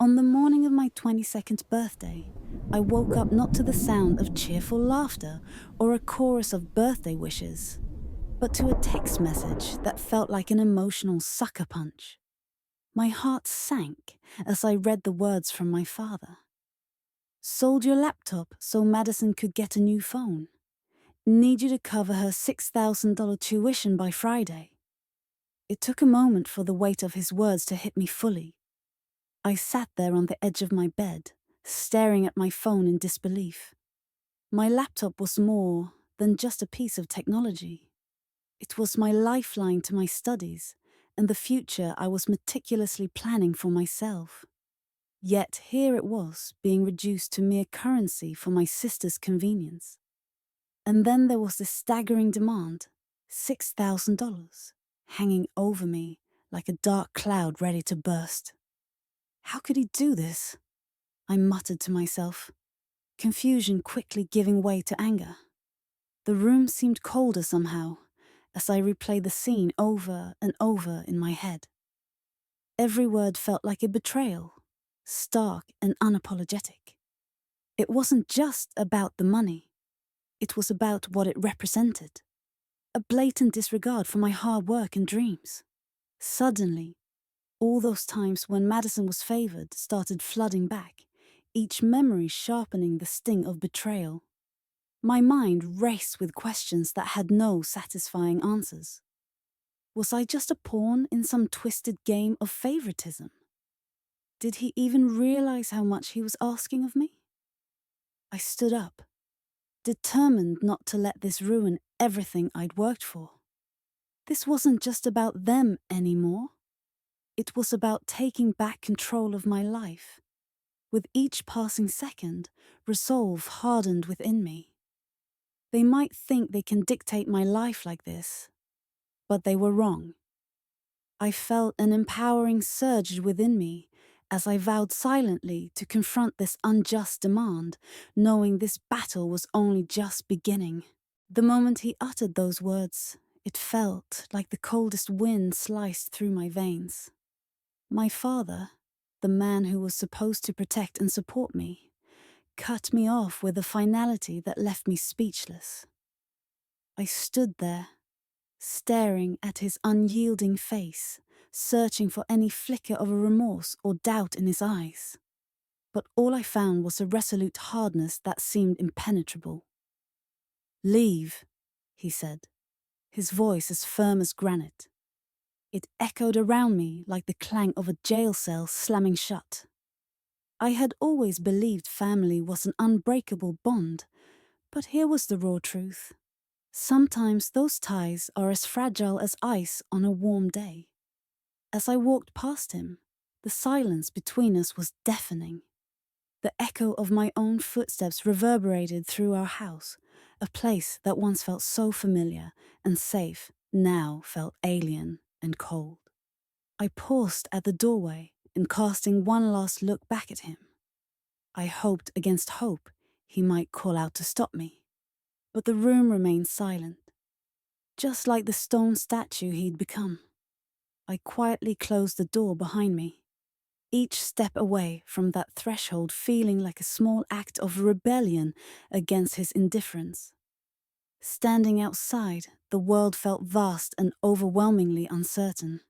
On the morning of my 22nd birthday, I woke up not to the sound of cheerful laughter or a chorus of birthday wishes, but to a text message that felt like an emotional sucker punch. My heart sank as I read the words from my father. Sold your laptop so Madison could get a new phone. Need you to cover her $6,000 tuition by Friday. It took a moment for the weight of his words to hit me fully. I sat there on the edge of my bed, staring at my phone in disbelief. My laptop was more than just a piece of technology. It was my lifeline to my studies and the future I was meticulously planning for myself. Yet here it was, being reduced to mere currency for my sister's convenience. And then there was this staggering demand, $6,000, hanging over me like a dark cloud ready to burst. How could he do this? I muttered to myself, confusion quickly giving way to anger. The room seemed colder somehow, as I replayed the scene over and over in my head. Every word felt like a betrayal, stark and unapologetic. It wasn't just about the money. It was about what it represented. A blatant disregard for my hard work and dreams. Suddenly, all those times when Madison was favored started flooding back, each memory sharpening the sting of betrayal. My mind raced with questions that had no satisfying answers. Was I just a pawn in some twisted game of favoritism? Did he even realize how much he was asking of me? I stood up, determined not to let this ruin everything I'd worked for. This wasn't just about them anymore. It was about taking back control of my life. With each passing second, resolve hardened within me. They might think they can dictate my life like this, but they were wrong. I felt an empowering surge within me as I vowed silently to confront this unjust demand, knowing this battle was only just beginning. The moment he uttered those words, it felt like the coldest wind sliced through my veins. My father, the man who was supposed to protect and support me, cut me off with a finality that left me speechless. I stood there, staring at his unyielding face, searching for any flicker of a remorse or doubt in his eyes. But all I found was a resolute hardness that seemed impenetrable. "Leave," he said, his voice as firm as granite. It echoed around me like the clang of a jail cell slamming shut. I had always believed family was an unbreakable bond, but here was the raw truth. Sometimes those ties are as fragile as ice on a warm day. As I walked past him, the silence between us was deafening. The echo of my own footsteps reverberated through our house, a place that once felt so familiar and safe now felt alien and cold. I paused at the doorway and casting one last look back at him. I hoped against hope he might call out to stop me. But the room remained silent, just like the stone statue he'd become. I quietly closed the door behind me, each step away from that threshold feeling like a small act of rebellion against his indifference. Standing outside, the world felt vast and overwhelmingly uncertain.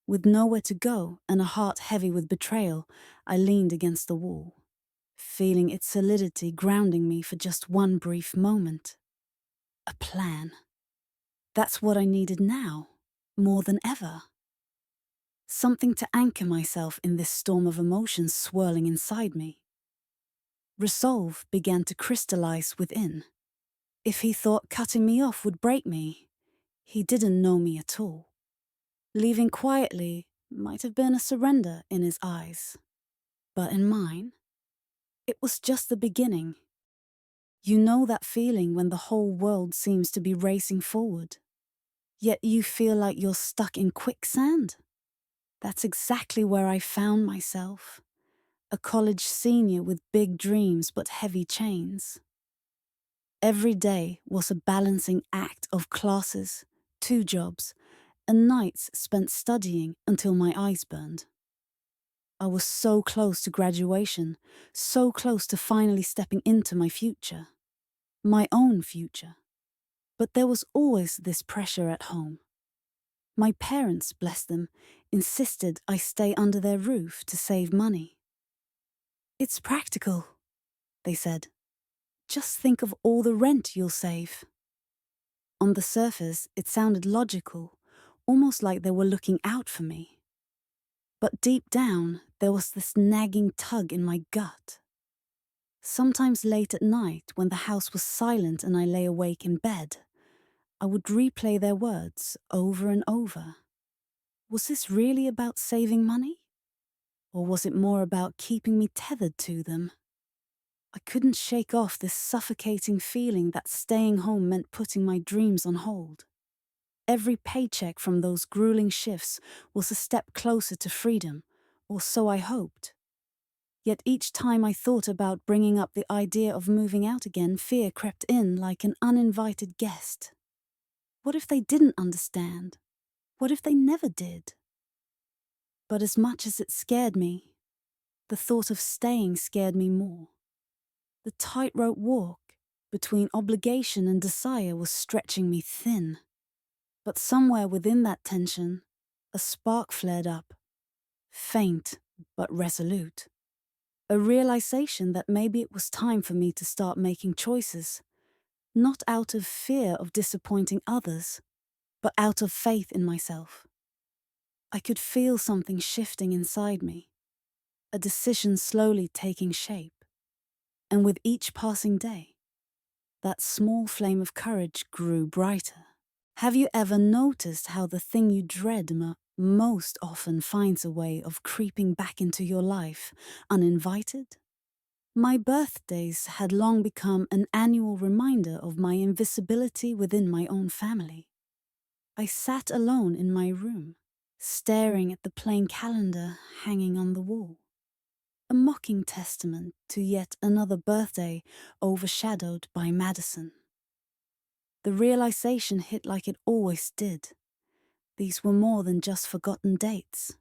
With nowhere to go and a heart heavy with betrayal, I leaned against the wall, feeling its solidity grounding me for just one brief moment. A plan. That's what I needed now, more than ever. Something to anchor myself in this storm of emotions swirling inside me. Resolve began to crystallize within. If he thought cutting me off would break me, he didn't know me at all. Leaving quietly might have been a surrender in his eyes. But in mine, it was just the beginning. You know that feeling when the whole world seems to be racing forward, yet you feel like you're stuck in quicksand? That's exactly where I found myself, a college senior with big dreams but heavy chains. Every day was a balancing act of classes, 2 jobs, and nights spent studying until my eyes burned. I was so close to graduation, so close to finally stepping into my future. My own future. But there was always this pressure at home. My parents, bless them, insisted I stay under their roof to save money. "It's practical," they said. "Just think of all the rent you'll save." On the surface, it sounded logical, almost like they were looking out for me. But deep down, there was this nagging tug in my gut. Sometimes late at night, when the house was silent and I lay awake in bed, I would replay their words over and over. Was this really about saving money? Or was it more about keeping me tethered to them? I couldn't shake off this suffocating feeling that staying home meant putting my dreams on hold. Every paycheck from those grueling shifts was a step closer to freedom, or so I hoped. Yet each time I thought about bringing up the idea of moving out again, fear crept in like an uninvited guest. What if they didn't understand? What if they never did? But as much as it scared me, the thought of staying scared me more. The tightrope walk between obligation and desire was stretching me thin. But somewhere within that tension, a spark flared up, faint but resolute. A realization that maybe it was time for me to start making choices, not out of fear of disappointing others, but out of faith in myself. I could feel something shifting inside me, a decision slowly taking shape. And with each passing day, that small flame of courage grew brighter. Have you ever noticed how the thing you dread most often finds a way of creeping back into your life, uninvited? My birthdays had long become an annual reminder of my invisibility within my own family. I sat alone in my room, staring at the plain calendar hanging on the wall. A mocking testament to yet another birthday overshadowed by Madison. The realization hit like it always did. These were more than just forgotten dates.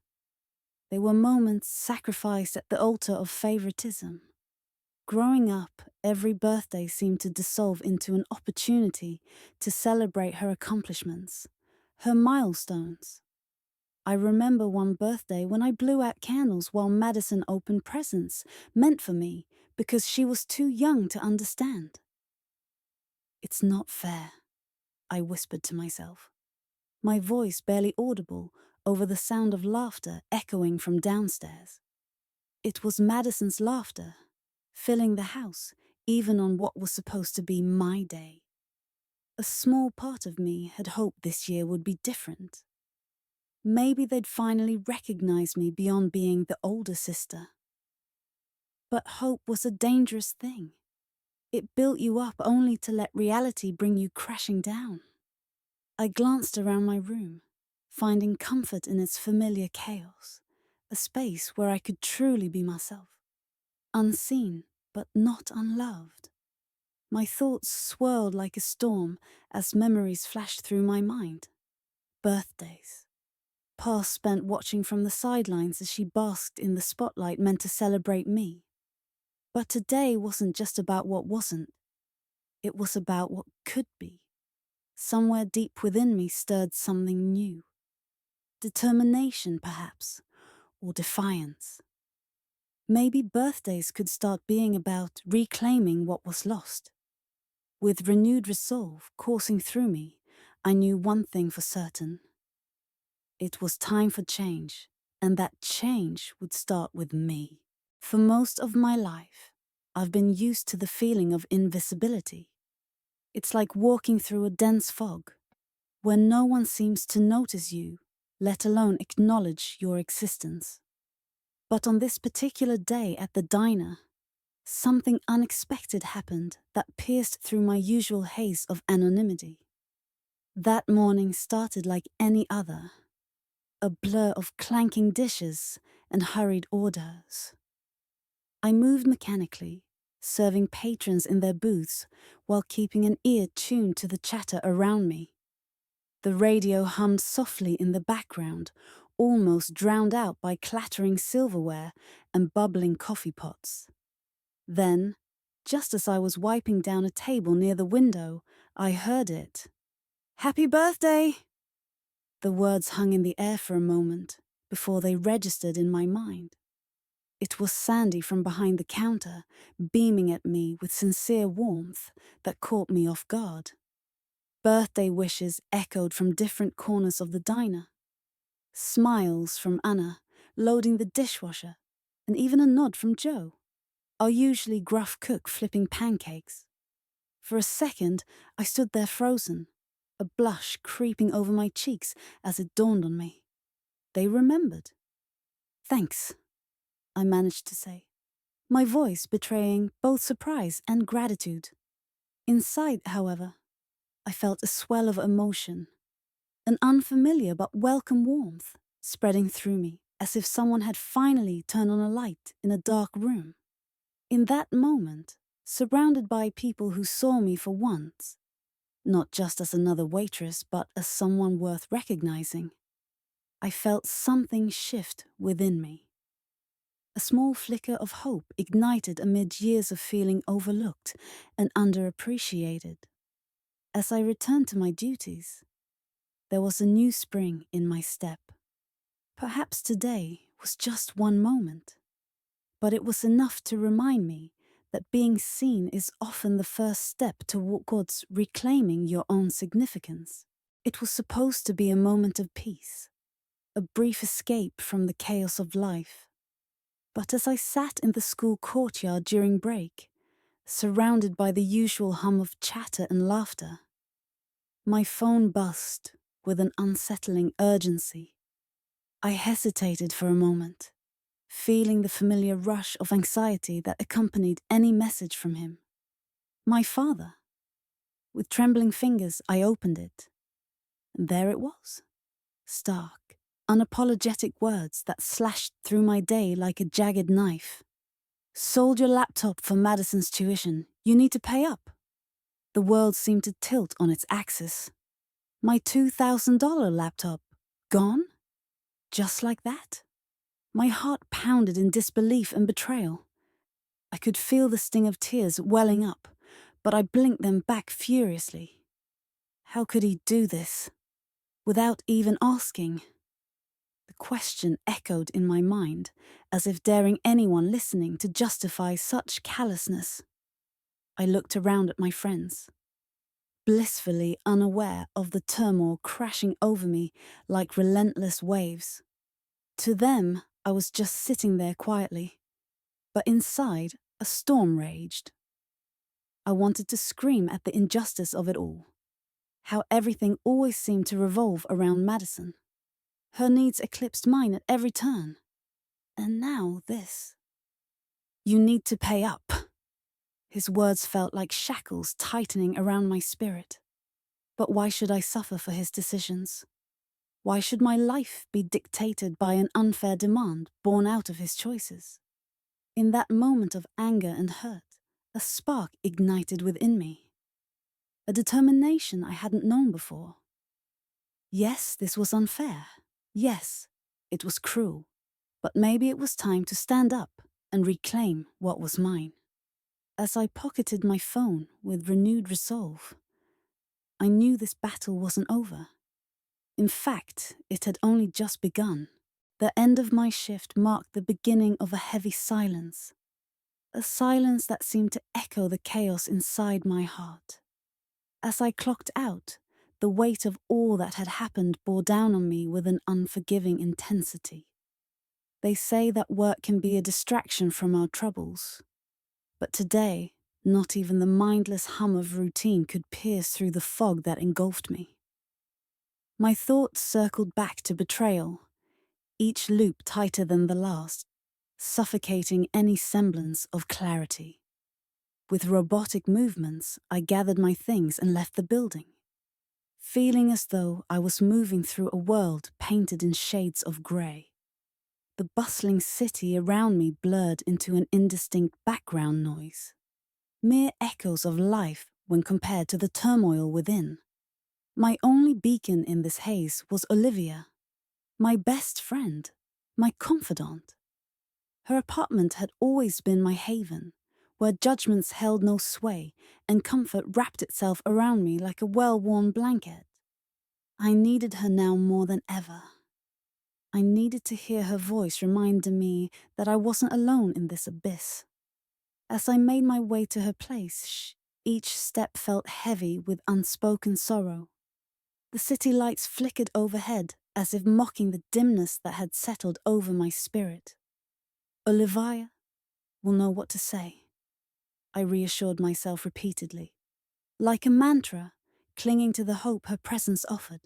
They were moments sacrificed at the altar of favoritism. Growing up, every birthday seemed to dissolve into an opportunity to celebrate her accomplishments, her milestones. I remember one birthday when I blew out candles while Madison opened presents meant for me because she was too young to understand. "It's not fair," I whispered to myself, my voice barely audible over the sound of laughter echoing from downstairs. It was Madison's laughter, filling the house, even on what was supposed to be my day. A small part of me had hoped this year would be different. Maybe they'd finally recognize me beyond being the older sister. But hope was a dangerous thing. It built you up only to let reality bring you crashing down. I glanced around my room, finding comfort in its familiar chaos, a space where I could truly be myself, unseen but not unloved. My thoughts swirled like a storm as memories flashed through my mind. Birthdays. Past spent watching from the sidelines as she basked in the spotlight meant to celebrate me. But today wasn't just about what wasn't. It was about what could be. Somewhere deep within me stirred something new. Determination, perhaps, or defiance. Maybe birthdays could start being about reclaiming what was lost. With renewed resolve coursing through me, I knew one thing for certain. It was time for change, and that change would start with me. For most of my life, I've been used to the feeling of invisibility. It's like walking through a dense fog, where no one seems to notice you, let alone acknowledge your existence. But on this particular day at the diner, something unexpected happened that pierced through my usual haze of anonymity. That morning started like any other, a blur of clanking dishes and hurried orders. I moved mechanically, serving patrons in their booths while keeping an ear tuned to the chatter around me. The radio hummed softly in the background, almost drowned out by clattering silverware and bubbling coffee pots. Then, just as I was wiping down a table near the window, I heard it. "Happy birthday!" The words hung in the air for a moment before they registered in my mind. It was Sandy from behind the counter, beaming at me with sincere warmth that caught me off guard. Birthday wishes echoed from different corners of the diner. Smiles from Anna, loading the dishwasher, and even a nod from Joe, our usually gruff cook flipping pancakes. For a second, I stood there frozen, a blush creeping over my cheeks as it dawned on me. They remembered. "Thanks," I managed to say, my voice betraying both surprise and gratitude. Inside, however, I felt a swell of emotion, an unfamiliar but welcome warmth spreading through me, as if someone had finally turned on a light in a dark room. In that moment, surrounded by people who saw me for once, not just as another waitress, but as someone worth recognizing, I felt something shift within me. A small flicker of hope ignited amid years of feeling overlooked and underappreciated. As I returned to my duties, there was a new spring in my step. Perhaps today was just one moment, but it was enough to remind me that being seen is often the first step towards reclaiming your own significance. It was supposed to be a moment of peace, a brief escape from the chaos of life. But as I sat in the school courtyard during break, surrounded by the usual hum of chatter and laughter, my phone buzzed with an unsettling urgency. I hesitated for a moment, feeling the familiar rush of anxiety that accompanied any message from him. My father. With trembling fingers, I opened it. And there it was. Stark, unapologetic words that slashed through my day like a jagged knife. "Sold your laptop for Madison's tuition. You need to pay up." The world seemed to tilt on its axis. My $2,000 laptop. Gone? Just like that? My heart pounded in disbelief and betrayal. I could feel the sting of tears welling up, but I blinked them back furiously. How could he do this? Without even asking? The question echoed in my mind, as if daring anyone listening to justify such callousness. I looked around at my friends, blissfully unaware of the turmoil crashing over me like relentless waves. To them, I was just sitting there quietly, but inside, a storm raged. I wanted to scream at the injustice of it all, how everything always seemed to revolve around Madison. Her needs eclipsed mine at every turn. And now this. "You need to pay up." His words felt like shackles tightening around my spirit. But why should I suffer for his decisions? Why should my life be dictated by an unfair demand born out of his choices? In that moment of anger and hurt, a spark ignited within me. A determination I hadn't known before. Yes, this was unfair. Yes, it was cruel. But maybe it was time to stand up and reclaim what was mine. As I pocketed my phone with renewed resolve, I knew this battle wasn't over. In fact, it had only just begun. The end of my shift marked the beginning of a heavy silence. A silence that seemed to echo the chaos inside my heart. As I clocked out, the weight of all that had happened bore down on me with an unforgiving intensity. They say that work can be a distraction from our troubles. But today, not even the mindless hum of routine could pierce through the fog that engulfed me. My thoughts circled back to betrayal, each loop tighter than the last, suffocating any semblance of clarity. With robotic movements, I gathered my things and left the building, feeling as though I was moving through a world painted in shades of grey. The bustling city around me blurred into an indistinct background noise, mere echoes of life when compared to the turmoil within. My only beacon in this haze was Olivia, My best friend, my confidant. Her apartment had always been my haven, where judgments held no sway and comfort wrapped itself around me like a well-worn blanket. I needed her now more than ever. I needed to hear her voice reminding me that I wasn't alone in this abyss. As I made my way to her place, each step felt heavy with unspoken sorrow. The city lights flickered overhead as if mocking the dimness that had settled over my spirit. Olivia will know what to say, I reassured myself repeatedly, like a mantra, clinging to the hope her presence offered.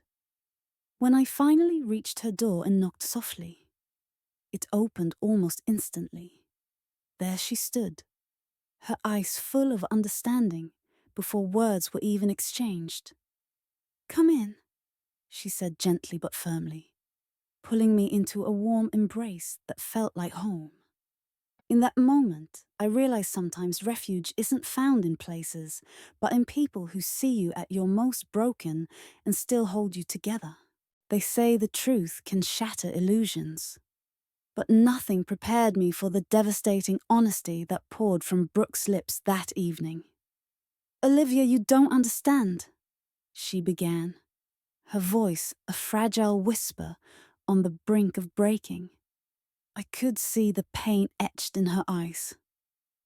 When I finally reached her door and knocked softly, it opened almost instantly. There she stood, her eyes full of understanding before words were even exchanged. "Come in," she said gently but firmly, pulling me into a warm embrace that felt like home. In that moment, I realized sometimes refuge isn't found in places, but in people who see you at your most broken and still hold you together. They say the truth can shatter illusions, but nothing prepared me for the devastating honesty that poured from Brooke's lips that evening. "Olivia, you don't understand," she began, her voice a fragile whisper on the brink of breaking. I could see the pain etched in her eyes,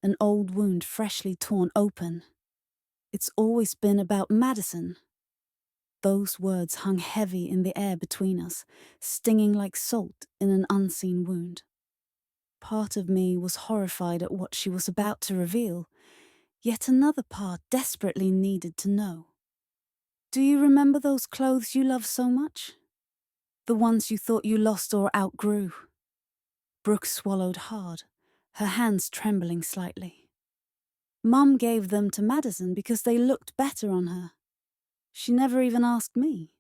an old wound freshly torn open. "It's always been about Madison." Those words hung heavy in the air between us, stinging like salt in an unseen wound. Part of me was horrified at what she was about to reveal, yet another part desperately needed to know. "Do you remember those clothes you loved so much? The ones you thought you lost or outgrew?" Brooke swallowed hard, her hands trembling slightly. "Mum gave them to Madison because they looked better on her. She never even asked me."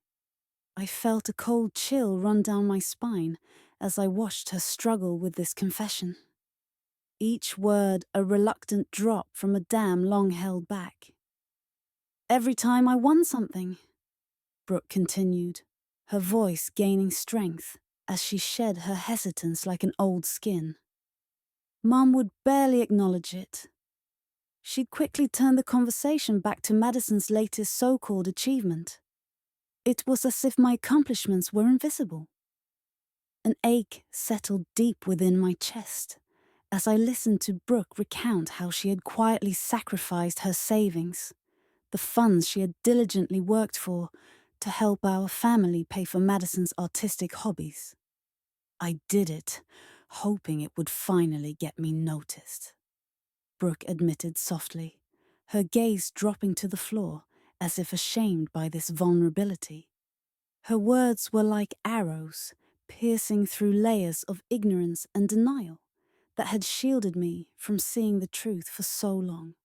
I felt a cold chill run down my spine as I watched her struggle with this confession. Each word a reluctant drop from a dam long held back. "Every time I won something," Brooke continued, her voice gaining strength as she shed her hesitance like an old skin. "Mum would barely acknowledge it. She'd quickly turn the conversation back to Madison's latest so-called achievement. It was as if my accomplishments were invisible." An ache settled deep within my chest as I listened to Brooke recount how she had quietly sacrificed her savings, the funds she had diligently worked for, to help our family pay for Madison's artistic hobbies. "I did it, hoping it would finally get me noticed," Brooke admitted softly, her gaze dropping to the floor as if ashamed by this vulnerability. Her words were like arrows, piercing through layers of ignorance and denial that had shielded me from seeing the truth for so long.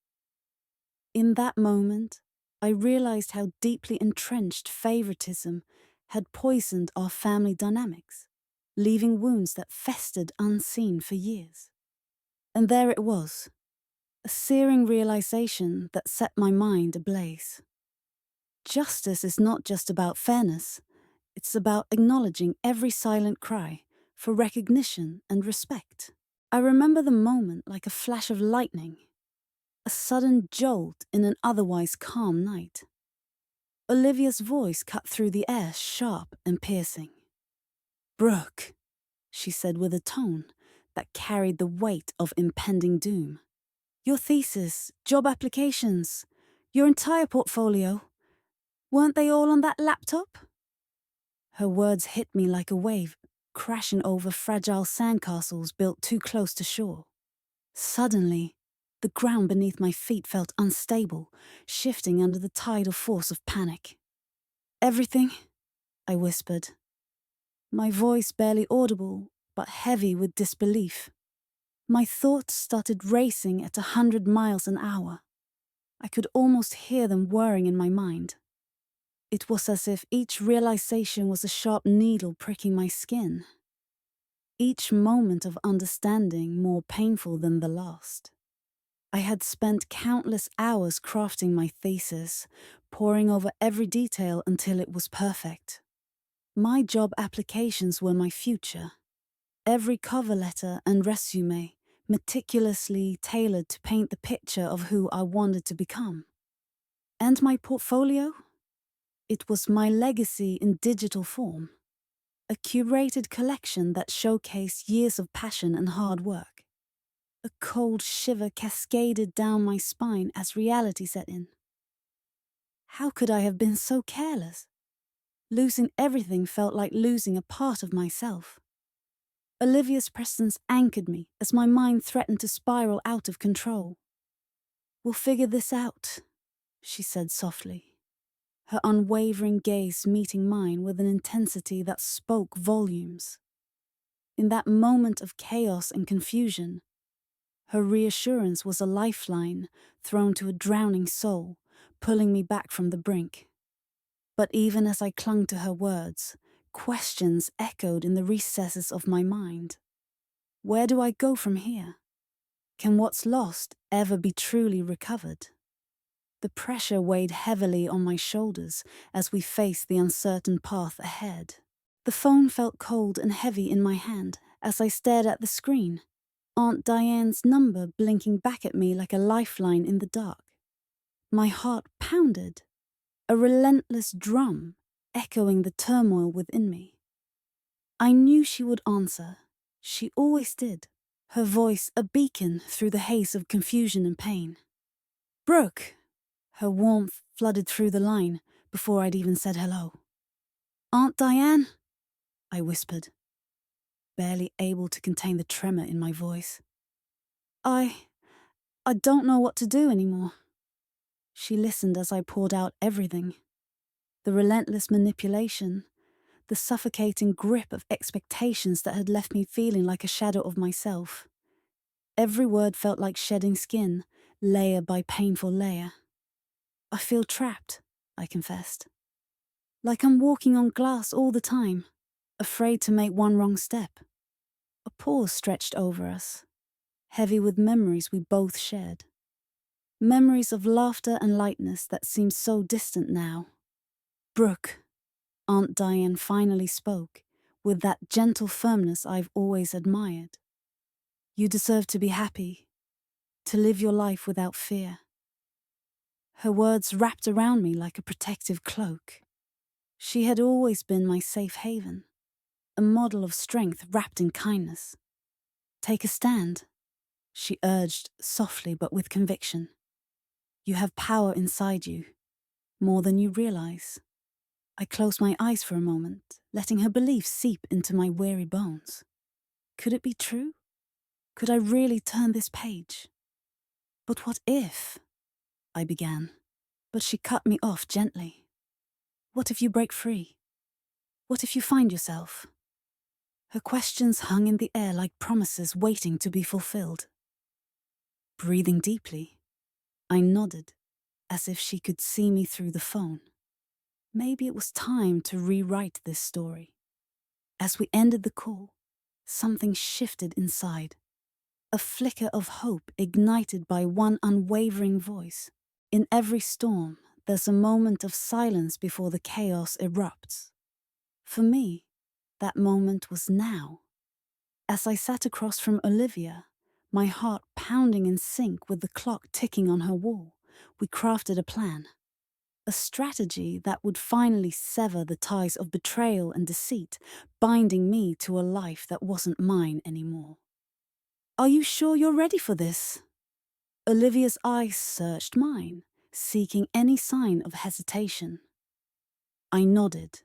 In that moment, I realized how deeply entrenched favoritism had poisoned our family dynamics, leaving wounds that festered unseen for years. And there it was, a searing realization that set my mind ablaze. Justice is not just about fairness, it's about acknowledging every silent cry for recognition and respect. I remember the moment like a flash of lightning, a sudden jolt in an otherwise calm night. Olivia's voice cut through the air, sharp and piercing. "Brooke," she said with a tone that carried the weight of impending doom. "Your thesis, job applications, your entire portfolio, weren't they all on that laptop?" Her words hit me like a wave, crashing over fragile sandcastles built too close to shore. Suddenly, the ground beneath my feet felt unstable, shifting under the tidal force of panic. "Everything?" I whispered, my voice barely audible, but heavy with disbelief. My thoughts started racing at 100 miles an hour. I could almost hear them whirring in my mind. It was as if each realization was a sharp needle pricking my skin. Each moment of understanding more painful than the last. I had spent countless hours crafting my thesis, poring over every detail until it was perfect. My job applications were my future. Every cover letter and resume meticulously tailored to paint the picture of who I wanted to become. And my portfolio? It was my legacy in digital form. A curated collection that showcased years of passion and hard work. A cold shiver cascaded down my spine as reality set in. How could I have been so careless? Losing everything felt like losing a part of myself. Olivia's presence anchored me as my mind threatened to spiral out of control. "We'll figure this out," she said softly, her unwavering gaze meeting mine with an intensity that spoke volumes. In that moment of chaos and confusion, her reassurance was a lifeline thrown to a drowning soul, pulling me back from the brink. But even as I clung to her words, questions echoed in the recesses of my mind. Where do I go from here? Can what's lost ever be truly recovered? The pressure weighed heavily on my shoulders as we faced the uncertain path ahead. The phone felt cold and heavy in my hand as I stared at the screen, Aunt Diane's number blinking back at me like a lifeline in the dark. My heart pounded, a relentless drum echoing the turmoil within me. I knew she would answer. She always did, her voice a beacon through the haze of confusion and pain. "Brooke!" Her warmth flooded through the line before I'd even said hello. "Aunt Diane?" I whispered, barely able to contain the tremor in my voice. I don't know what to do anymore." She listened as I poured out everything. The relentless manipulation, the suffocating grip of expectations that had left me feeling like a shadow of myself. Every word felt like shedding skin, layer by painful layer. "I feel trapped," I confessed. "Like I'm walking on glass all the time, afraid to make one wrong step." A pause stretched over us, heavy with memories we both shared. Memories of laughter and lightness that seemed so distant now. "Brooke," Aunt Diane finally spoke, with that gentle firmness I've always admired. "You deserve to be happy, to live your life without fear." Her words wrapped around me like a protective cloak. She had always been my safe haven, a model of strength wrapped in kindness. "Take a stand," she urged softly but with conviction. "You have power inside you, more than you realize." I closed my eyes for a moment, letting her belief seep into my weary bones. Could it be true? Could I really turn this page? "But what if?" I began, but she cut me off gently. "What if you break free? What if you find yourself?" Her questions hung in the air like promises waiting to be fulfilled. Breathing deeply, I nodded, as if she could see me through the phone. Maybe it was time to rewrite this story. As we ended the call, something shifted inside. A flicker of hope ignited by one unwavering voice. In every storm, there's a moment of silence before the chaos erupts. For me, that moment was now. As I sat across from Olivia, my heart pounding in sync with the clock ticking on her wall, we crafted a plan. A strategy that would finally sever the ties of betrayal and deceit, binding me to a life that wasn't mine anymore. "Are you sure you're ready for this?" Olivia's eyes searched mine, seeking any sign of hesitation. I nodded,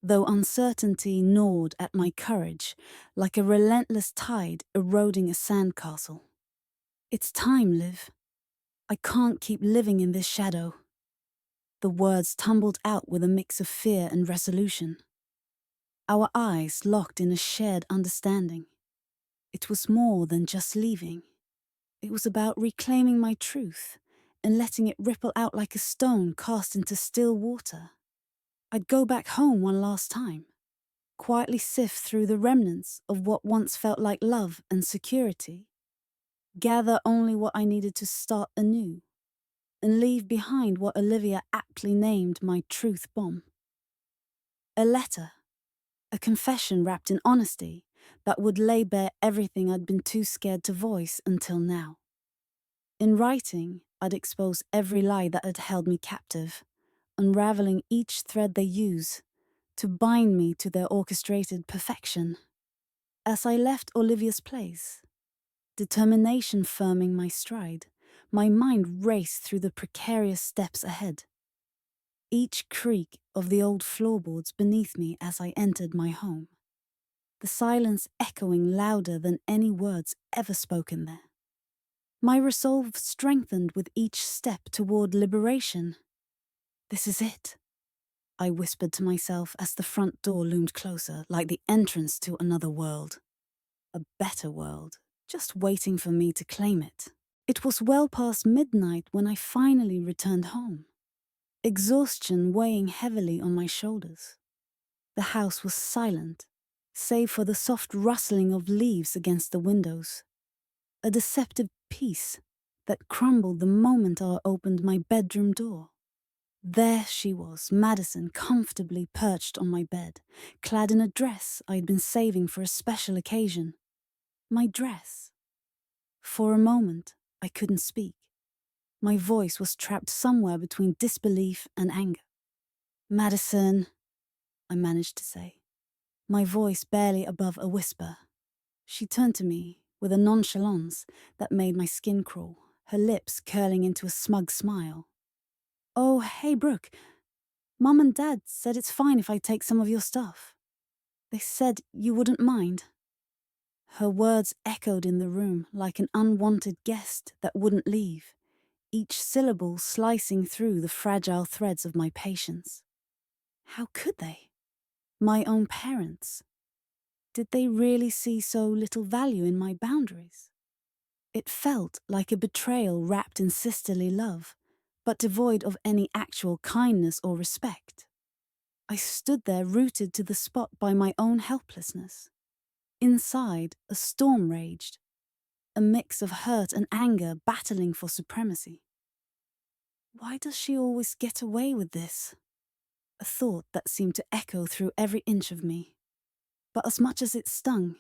though uncertainty gnawed at my courage like a relentless tide eroding a sandcastle. "It's time, Liv. I can't keep living in this shadow." The words tumbled out with a mix of fear and resolution. Our eyes locked in a shared understanding. It was more than just leaving. It was about reclaiming my truth and letting it ripple out like a stone cast into still water. I'd go back home one last time, quietly sift through the remnants of what once felt like love and security, gather only what I needed to start anew, and leave behind what Olivia aptly named my truth bomb. A letter A confession wrapped in honesty that would lay bare everything I'd been too scared to voice until now. In writing, I'd expose every lie that had held me captive, unraveling each thread they use to bind me to their orchestrated perfection. As I left Olivia's place, determination firming my stride, my mind raced through the precarious steps ahead. Each creak of the old floorboards beneath me as I entered my home, the silence echoing louder than any words ever spoken there. My resolve strengthened with each step toward liberation. This is it, I whispered to myself as the front door loomed closer, like the entrance to another world. A better world, just waiting for me to claim it. It was well past midnight when I finally returned home, exhaustion weighing heavily on my shoulders. The house was silent, save for the soft rustling of leaves against the windows. A deceptive peace that crumbled the moment I opened my bedroom door. There she was, Madison, comfortably perched on my bed, clad in a dress I'd been saving for a special occasion. My dress. For a moment, I couldn't speak. My voice was trapped somewhere between disbelief and anger. "Madison," I managed to say, my voice barely above a whisper. She turned to me with a nonchalance that made my skin crawl, her lips curling into a smug smile. "Oh, hey, Brooke. Mom and Dad said it's fine if I take some of your stuff. They said you wouldn't mind." Her words echoed in the room like an unwanted guest that wouldn't leave, each syllable slicing through the fragile threads of my patience. How could they? My own parents. Did they really see so little value in my boundaries? It felt like a betrayal wrapped in sisterly love, but devoid of any actual kindness or respect. I stood there rooted to the spot by my own helplessness. Inside, a storm raged, a mix of hurt and anger battling for supremacy. Why does she always get away with this? A thought that seemed to echo through every inch of me. But as much as it stung,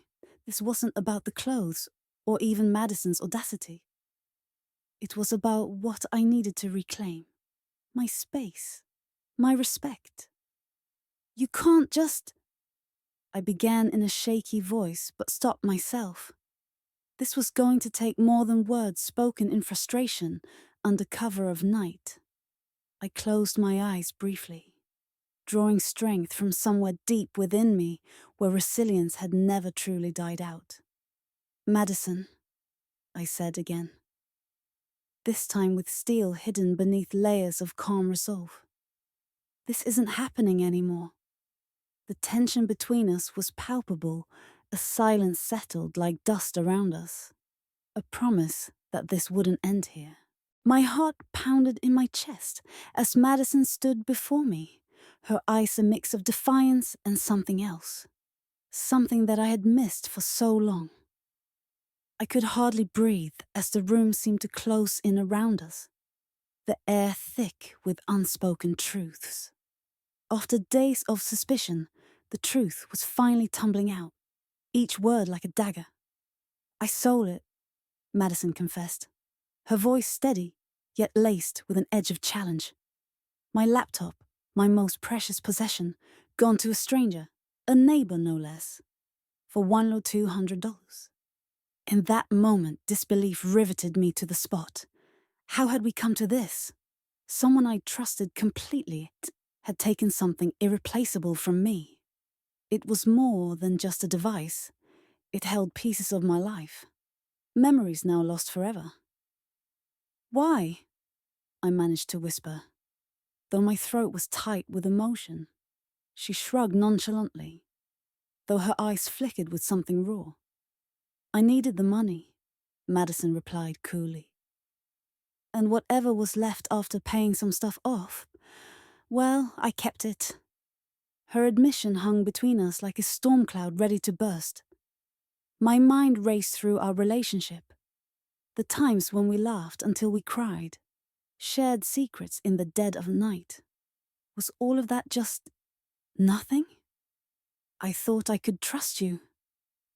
this wasn't about the clothes or even Madison's audacity. It was about what I needed to reclaim. My space. My respect. "You can't just..." I began in a shaky voice, but stopped myself. This was going to take more than words spoken in frustration under cover of night. I closed my eyes briefly, drawing strength from somewhere deep within me where resilience had never truly died out. "Madison," I said again, this time with steel hidden beneath layers of calm resolve. "This isn't happening anymore." The tension between us was palpable as silence settled like dust around us. A promise that this wouldn't end here. My heart pounded in my chest as Madison stood before me, her eyes a mix of defiance and something else. Something that I had missed for so long. I could hardly breathe as the room seemed to close in around us, the air thick with unspoken truths. After days of suspicion, the truth was finally tumbling out, each word like a dagger. "I sold it," Madison confessed, her voice steady, yet laced with an edge of challenge. "My laptop, my most precious possession, gone to a stranger, a neighbor no less, for $1 or $200. In that moment, disbelief riveted me to the spot. How had we come to this? Someone I trusted completely had taken something irreplaceable from me. It was more than just a device. It held pieces of my life. Memories now lost forever. "Why?" I managed to whisper, though my throat was tight with emotion. She shrugged nonchalantly, though her eyes flickered with something raw. "I needed the money," Madison replied coolly. "And whatever was left after paying some stuff off, well, I kept it." Her admission hung between us like a storm cloud ready to burst. My mind raced through our relationship. The times when we laughed until we cried, shared secrets in the dead of night. Was all of that just nothing? I thought I could trust you,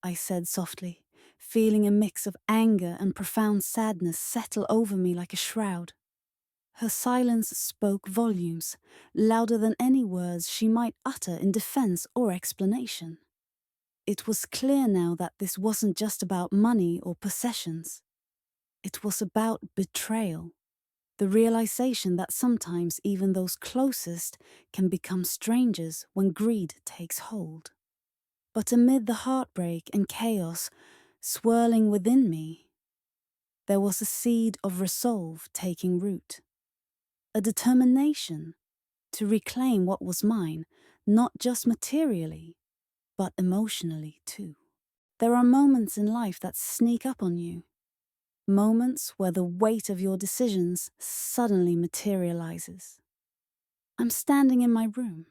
I said softly, feeling a mix of anger and profound sadness settle over me like a shroud. Her silence spoke volumes, louder than any words she might utter in defense or explanation. It was clear now that this wasn't just about money or possessions. It was about betrayal, the realization that sometimes even those closest can become strangers when greed takes hold. But amid the heartbreak and chaos swirling within me, there was a seed of resolve taking root, a determination to reclaim what was mine, not just materially, but emotionally too. There are moments in life that sneak up on you, moments where the weight of your decisions suddenly materializes. I'm standing in my room,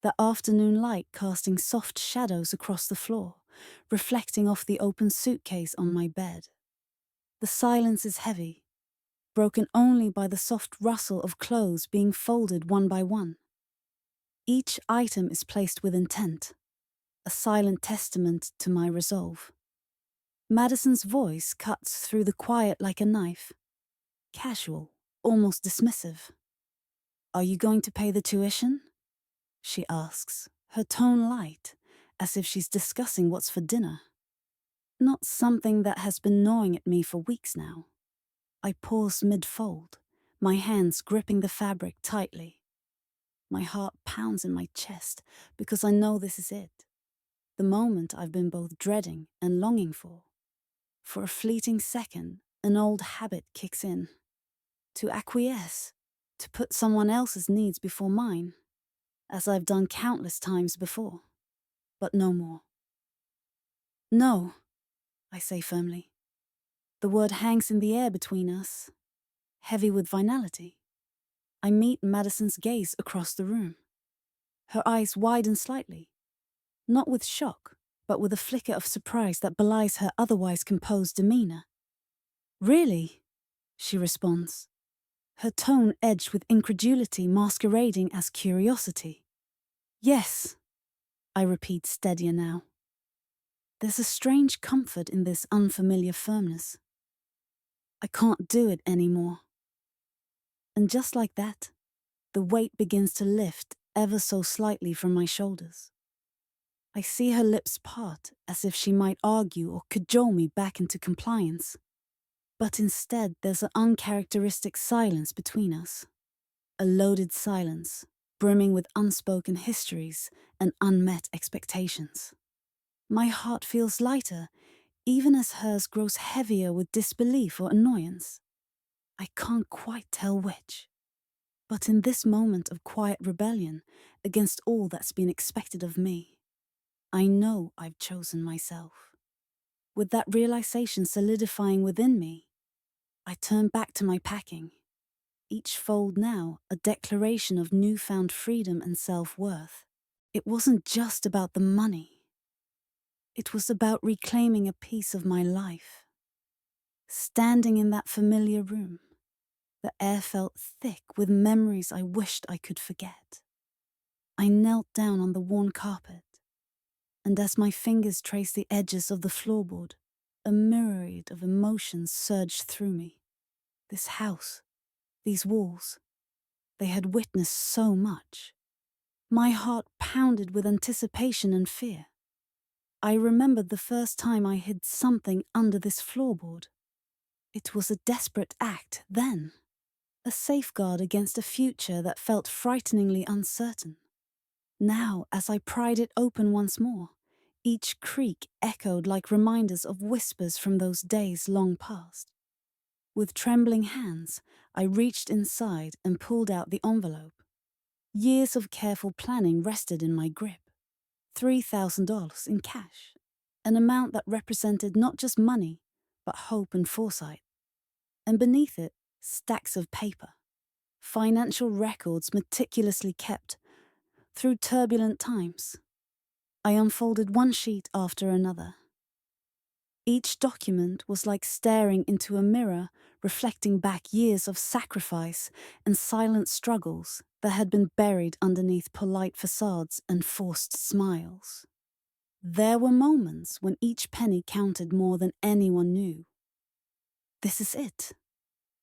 the afternoon light casting soft shadows across the floor, reflecting off the open suitcase on my bed. The silence is heavy, broken only by the soft rustle of clothes being folded one by one. Each item is placed with intent, a silent testament to my resolve. Madison's voice cuts through the quiet like a knife, casual, almost dismissive. "Are you going to pay the tuition?" she asks, her tone light, as if she's discussing what's for dinner. Not something that has been gnawing at me for weeks now. I pause mid-fold, my hands gripping the fabric tightly. My heart pounds in my chest because I know this is it. The moment I've been both dreading and longing for. For a fleeting second, an old habit kicks in. To acquiesce, to put someone else's needs before mine, as I've done countless times before. But no more. "No," I say firmly. The word hangs in the air between us, heavy with finality. I meet Madison's gaze across the room. Her eyes widen slightly, not with shock, but with a flicker of surprise that belies her otherwise composed demeanor. "Really?" she responds, her tone edged with incredulity masquerading as curiosity. "Yes," I repeat, steadier now. There's a strange comfort in this unfamiliar firmness. I can't do it anymore. And just like that, the weight begins to lift ever so slightly from my shoulders. I see her lips part as if she might argue or cajole me back into compliance. But instead, there's an uncharacteristic silence between us. A loaded silence, brimming with unspoken histories and unmet expectations. My heart feels lighter, even as hers grows heavier with disbelief or annoyance. I can't quite tell which. But in this moment of quiet rebellion against all that's been expected of me, I know I've chosen myself. With that realization solidifying within me, I turn back to my packing, each fold now a declaration of newfound freedom and self-worth. It wasn't just about the money. It was about reclaiming a piece of my life. Standing in that familiar room, the air felt thick with memories I wished I could forget. I knelt down on the worn carpet, and as my fingers traced the edges of the floorboard, a myriad of emotions surged through me. This house, these walls, they had witnessed so much. My heart pounded with anticipation and fear. I remembered the first time I hid something under this floorboard. It was a desperate act then, a safeguard against a future that felt frighteningly uncertain. Now, as I pried it open once more, each creak echoed like reminders of whispers from those days long past. With trembling hands, I reached inside and pulled out the envelope. Years of careful planning rested in my grip. $3,000 in cash, an amount that represented not just money, but hope and foresight. And beneath it, stacks of paper, financial records meticulously kept through turbulent times. I unfolded one sheet after another. Each document was like staring into a mirror, reflecting back years of sacrifice and silent struggles that had been buried underneath polite facades and forced smiles. There were moments when each penny counted more than anyone knew. "This is it,"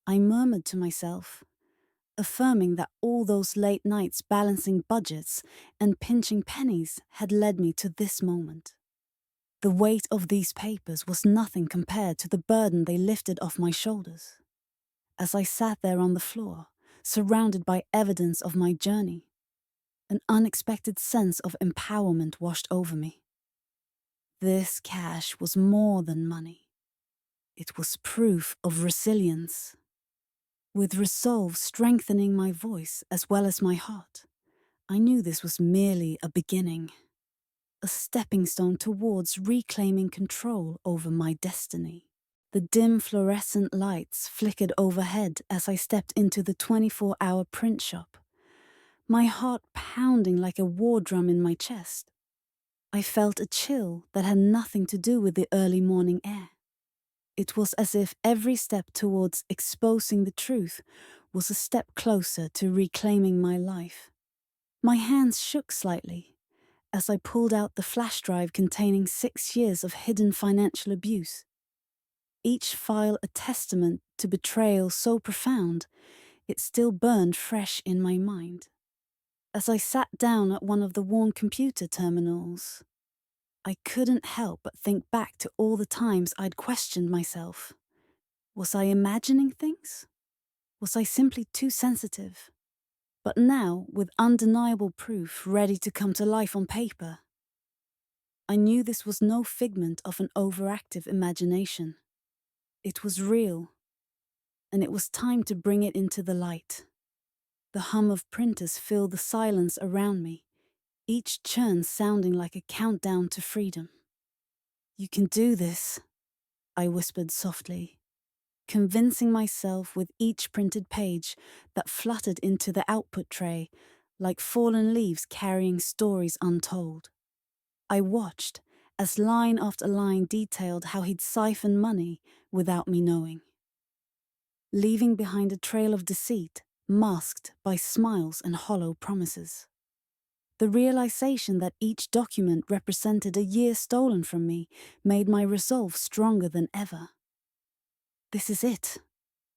I murmured to myself, affirming that all those late nights balancing budgets and pinching pennies had led me to this moment. The weight of these papers was nothing compared to the burden they lifted off my shoulders. As I sat there on the floor, surrounded by evidence of my journey, an unexpected sense of empowerment washed over me. This cash was more than money. It was proof of resilience. With resolve strengthening my voice as well as my heart, I knew this was merely a beginning. A stepping stone towards reclaiming control over my destiny. The dim fluorescent lights flickered overhead as I stepped into the 24-hour print shop, my heart pounding like a war drum in my chest. I felt a chill that had nothing to do with the early morning air. It was as if every step towards exposing the truth was a step closer to reclaiming my life. My hands shook slightly as I pulled out the flash drive containing 6 years of hidden financial abuse. Each file a testament to betrayal so profound, it still burned fresh in my mind. As I sat down at one of the worn computer terminals, I couldn't help but think back to all the times I'd questioned myself. Was I imagining things? Was I simply too sensitive? But now, with undeniable proof ready to come to life on paper, I knew this was no figment of an overactive imagination. It was real, and it was time to bring it into the light. The hum of printers filled the silence around me, each churn sounding like a countdown to freedom. "You can do this," I whispered softly, convincing myself with each printed page that fluttered into the output tray like fallen leaves carrying stories untold. I watched as line after line detailed how he'd siphoned money without me knowing, leaving behind a trail of deceit masked by smiles and hollow promises. The realization that each document represented a year stolen from me made my resolve stronger than ever. "This is it,"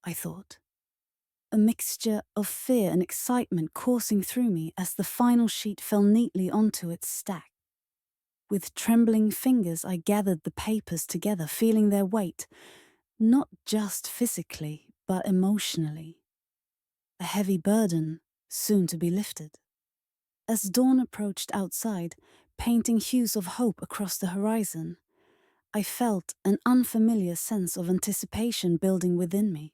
I thought, a mixture of fear and excitement coursing through me as the final sheet fell neatly onto its stack. With trembling fingers, I gathered the papers together, feeling their weight, not just physically, but emotionally. A heavy burden, soon to be lifted. As dawn approached outside, painting hues of hope across the horizon, I felt an unfamiliar sense of anticipation building within me.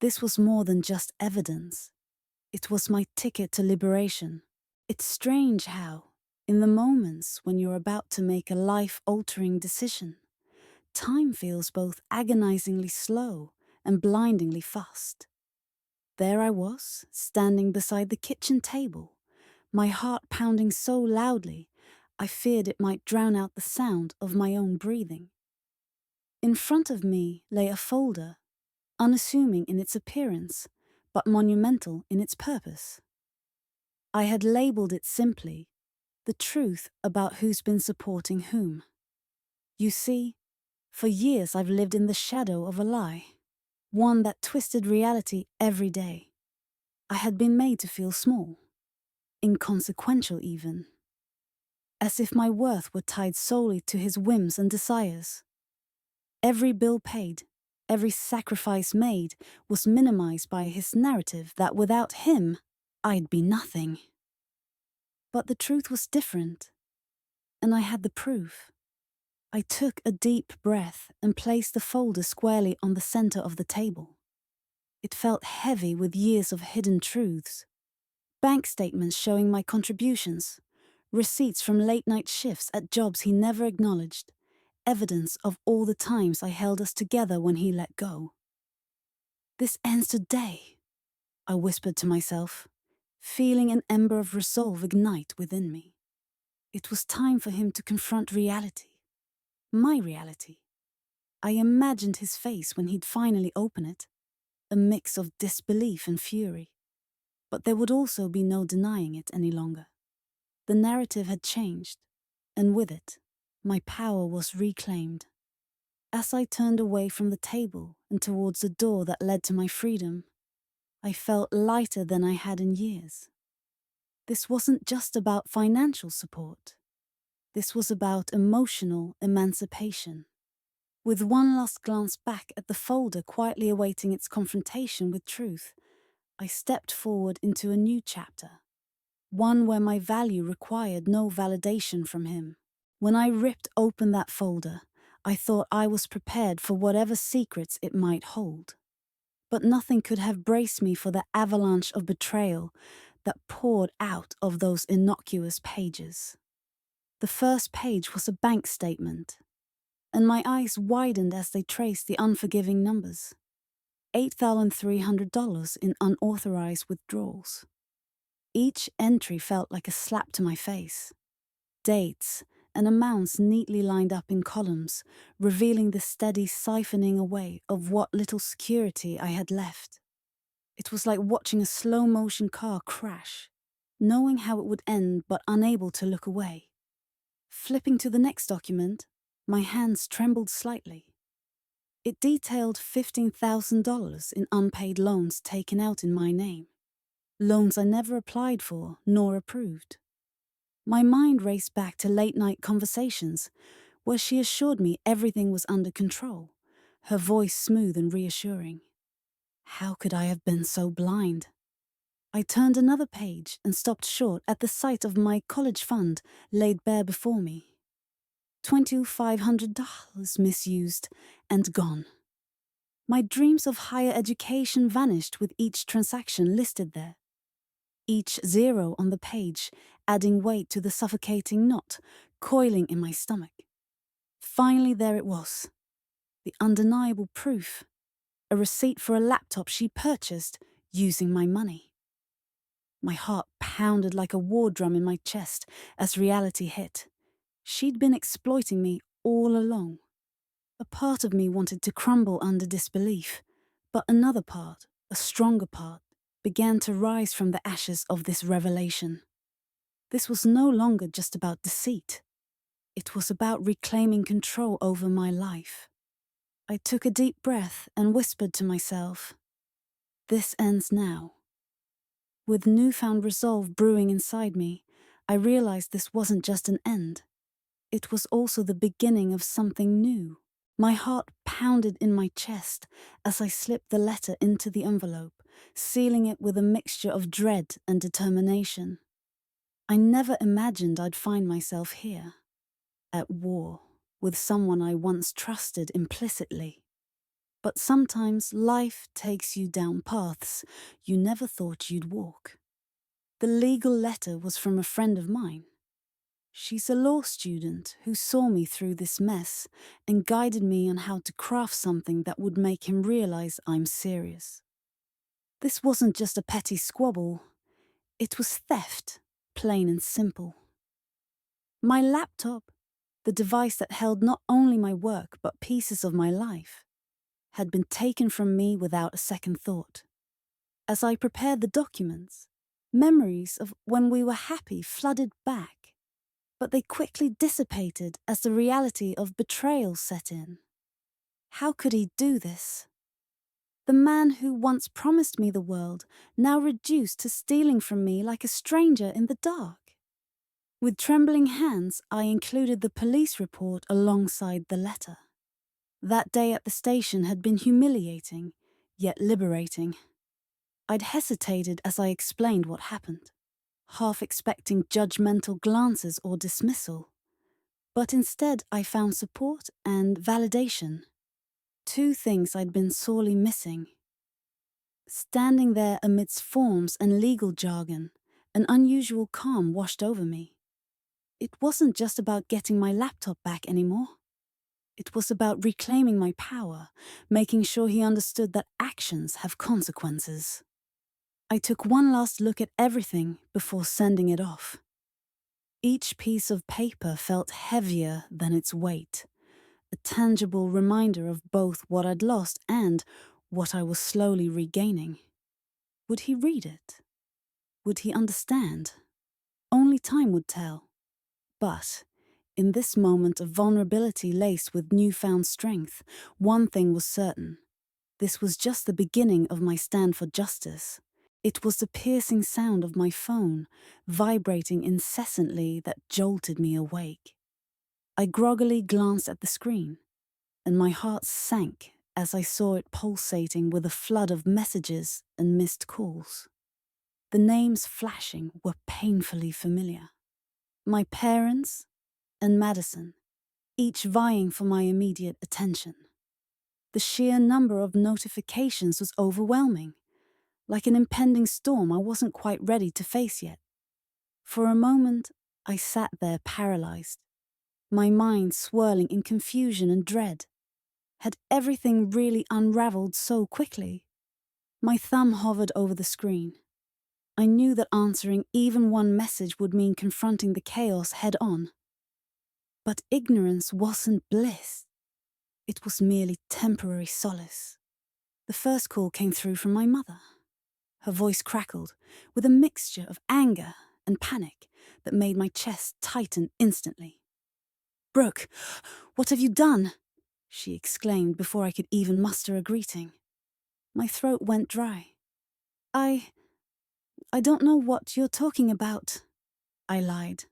This was more than just evidence. It was my ticket to liberation. It's strange how, in the moments when you're about to make a life-altering decision, time feels both agonizingly slow and blindingly fast. There I was, standing beside the kitchen table, my heart pounding so loudly I feared it might drown out the sound of my own breathing. In front of me lay a folder, unassuming in its appearance, but monumental in its purpose. I had labeled it simply, "The Truth About Who's Been Supporting Whom." You see, for years I've lived in the shadow of a lie, one that twisted reality every day. I had been made to feel small, inconsequential even, as if my worth were tied solely to his whims and desires. Every bill paid, every sacrifice made was minimized by his narrative that without him, I'd be nothing. But the truth was different, and I had the proof. I took a deep breath and placed the folder squarely on the center of the table. It felt heavy with years of hidden truths. Bank statements showing my contributions, receipts from late-night shifts at jobs he never acknowledged, evidence of all the times I held us together when he let go. "This ends today," I whispered to myself, feeling an ember of resolve ignite within me. It was time for him to confront reality. My reality. I imagined his face when he'd finally open it, a mix of disbelief and fury. But there would also be no denying it any longer. The narrative had changed, and with it, my power was reclaimed. As I turned away from the table and towards the door that led to my freedom, I felt lighter than I had in years. This wasn't just about financial support. This was about emotional emancipation. With one last glance back at the folder quietly awaiting its confrontation with truth, I stepped forward into a new chapter, one where my value required no validation from him. When I ripped open that folder, I thought I was prepared for whatever secrets it might hold. But nothing could have braced me for the avalanche of betrayal that poured out of those innocuous pages. The first page was a bank statement, and my eyes widened as they traced the unforgiving numbers. $8,300 in unauthorized withdrawals. Each entry felt like a slap to my face. Dates and amounts neatly lined up in columns, revealing the steady siphoning away of what little security I had left. It was like watching a slow-motion car crash, knowing how it would end but unable to look away. Flipping to the next document, my hands trembled slightly. It detailed $15,000 in unpaid loans taken out in my name. Loans I never applied for nor approved. My mind raced back to late-night conversations where she assured me everything was under control, her voice smooth and reassuring. How could I have been so blind? I turned another page and stopped short at the sight of my college fund laid bare before me. $2,500 misused and gone. My dreams of higher education vanished with each transaction listed there. Each zero on the page adding weight to the suffocating knot coiling in my stomach. Finally, there it was. The undeniable proof. A receipt for a laptop she purchased using my money. My heart pounded like a war drum in my chest as reality hit. She'd been exploiting me all along. A part of me wanted to crumble under disbelief, but another part, a stronger part, began to rise from the ashes of this revelation. This was no longer just about deceit. It was about reclaiming control over my life. I took a deep breath and whispered to myself, "This ends now." With newfound resolve brewing inside me, I realized this wasn't just an end. It was also the beginning of something new. My heart pounded in my chest as I slipped the letter into the envelope, sealing it with a mixture of dread and determination. I never imagined I'd find myself here, at war with someone I once trusted implicitly. But sometimes life takes you down paths you never thought you'd walk. The legal letter was from a friend of mine. She's a law student who saw me through this mess and guided me on how to craft something that would make him realize I'm serious. This wasn't just a petty squabble. It was theft, plain and simple. My laptop, the device that held not only my work but pieces of my life, had been taken from me without a second thought. As I prepared the documents, memories of when we were happy flooded back, but they quickly dissipated as the reality of betrayal set in. How could he do this? The man who once promised me the world, now reduced to stealing from me like a stranger in the dark. With trembling hands, I included the police report alongside the letter. That day at the station had been humiliating, yet liberating. I'd hesitated as I explained what happened, half expecting judgmental glances or dismissal. But instead I found support and validation. Two things I'd been sorely missing. Standing there amidst forms and legal jargon, an unusual calm washed over me. It wasn't just about getting my laptop back anymore. It was about reclaiming my power, making sure he understood that actions have consequences. I took one last look at everything before sending it off. Each piece of paper felt heavier than its weight, a tangible reminder of both what I'd lost and what I was slowly regaining. Would he read it? Would he understand? Only time would tell. But in this moment of vulnerability laced with newfound strength, one thing was certain. This was just the beginning of my stand for justice. It was the piercing sound of my phone, vibrating incessantly, that jolted me awake. I groggily glanced at the screen, and my heart sank as I saw it pulsating with a flood of messages and missed calls. The names flashing were painfully familiar. My parents and Madison, each vying for my immediate attention. The sheer number of notifications was overwhelming, like an impending storm I wasn't quite ready to face yet. For a moment, I sat there paralyzed, my mind swirling in confusion and dread. Had everything really unraveled so quickly? My thumb hovered over the screen. I knew that answering even one message would mean confronting the chaos head-on. But ignorance wasn't bliss. It was merely temporary solace. The first call came through from my mother. Her voice crackled with a mixture of anger and panic that made my chest tighten instantly. "Brooke, what have you done?" she exclaimed before I could even muster a greeting. My throat went dry. I don't know what you're talking about," I lied,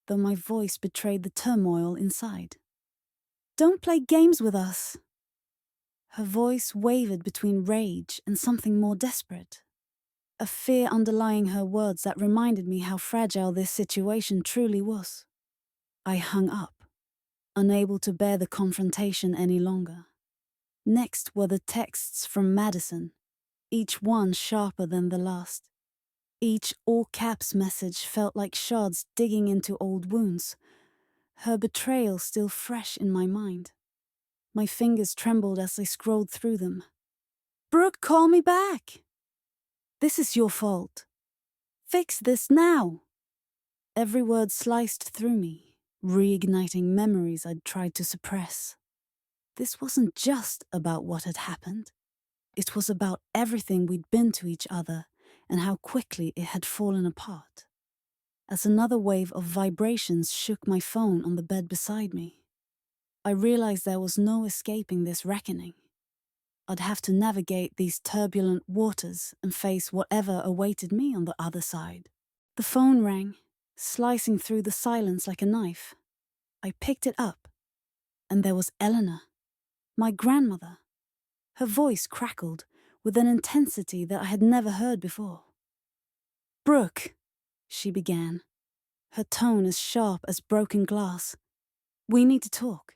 though my voice betrayed the turmoil inside. "Don't play games with us." Her voice wavered between rage and something more desperate, a fear underlying her words that reminded me how fragile this situation truly was. I hung up, unable to bear the confrontation any longer. Next were the texts from Madison, each one sharper than the last. Each all-caps message felt like shards digging into old wounds, her betrayal still fresh in my mind. My fingers trembled as I scrolled through them. "Brooke, call me back! This is your fault. Fix this now!" Every word sliced through me, reigniting memories I'd tried to suppress. This wasn't just about what had happened. It was about everything we'd been to each other and how quickly it had fallen apart. As another wave of vibrations shook my phone on the bed beside me, I realized there was no escaping this reckoning. I'd have to navigate these turbulent waters and face whatever awaited me on the other side. The phone rang, slicing through the silence like a knife. I picked it up, and there was Eleanor, my grandmother. Her voice crackled with an intensity that I had never heard before. "Brooke," she began, her tone as sharp as broken glass. "We need to talk."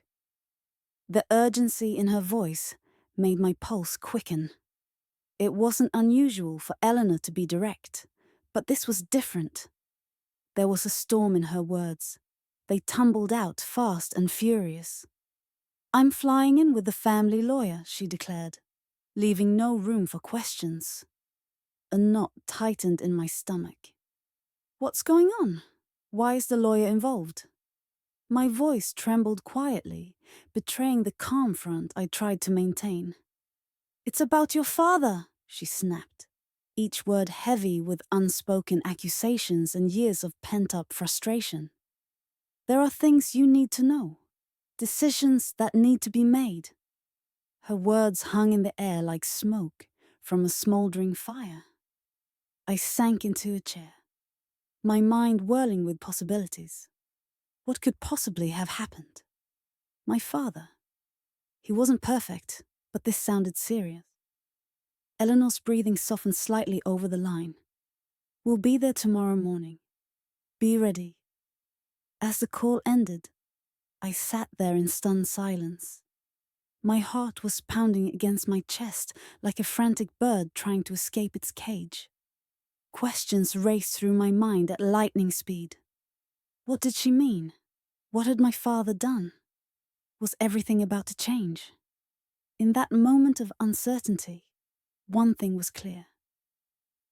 The urgency in her voice made my pulse quicken. It wasn't unusual for Eleanor to be direct, but this was different. There was a storm in her words. They tumbled out fast and furious. "I'm flying in with the family lawyer," she declared, leaving no room for questions. A knot tightened in my stomach. "What's going on? Why is the lawyer involved?" My voice trembled quietly, betraying the calm front I tried to maintain. "It's about your father," she snapped, each word heavy with unspoken accusations and years of pent-up frustration. "There are things you need to know, decisions that need to be made." Her words hung in the air like smoke from a smoldering fire. I sank into a chair, my mind whirling with possibilities. What could possibly have happened? My father. He wasn't perfect, but this sounded serious. Eleanor's breathing softened slightly over the line. "We'll be there tomorrow morning. Be ready." As the call ended, I sat there in stunned silence. My heart was pounding against my chest like a frantic bird trying to escape its cage. Questions raced through my mind at lightning speed. What did she mean? What had my father done? Was everything about to change? In that moment of uncertainty, one thing was clear.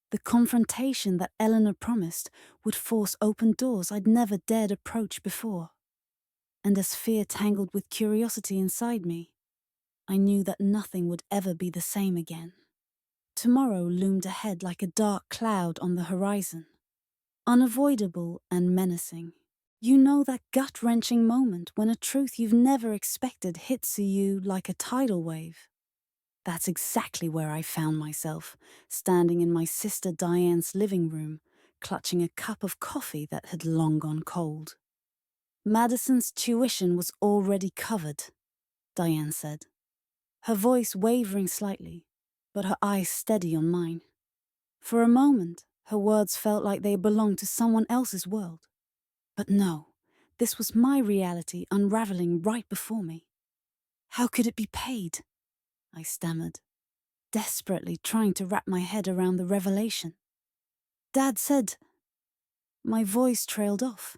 The confrontation that Eleanor promised would force open doors I'd never dared approach before. and as fear tangled with curiosity inside me, I knew that nothing would ever be the same again. Tomorrow loomed ahead like a dark cloud on the horizon, unavoidable and menacing. You know that gut-wrenching moment when a truth you've never expected hits you like a tidal wave. That's exactly where I found myself, standing in my sister Diane's living room, clutching a cup of coffee that had long gone cold. Madison's tuition was already covered, Diane said, her voice wavering slightly, but her eyes steady on mine. For a moment, her words felt like they belonged to someone else's world. But no, this was my reality unraveling right before me. How could it be paid? I stammered, desperately trying to wrap my head around the revelation. Dad said... My voice trailed off,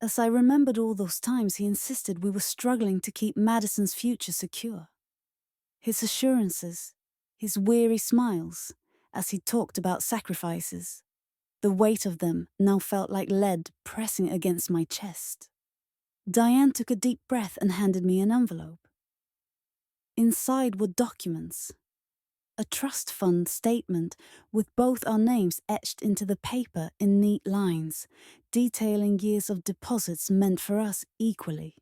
as I remembered all those times he insisted we were struggling to keep Madison's future secure. His assurances, his weary smiles, as he talked about sacrifices. The weight of them now felt like lead pressing against my chest. Diane took a deep breath and handed me an envelope. Inside were documents. A trust fund statement with both our names etched into the paper in neat lines, detailing years of deposits meant for us equally.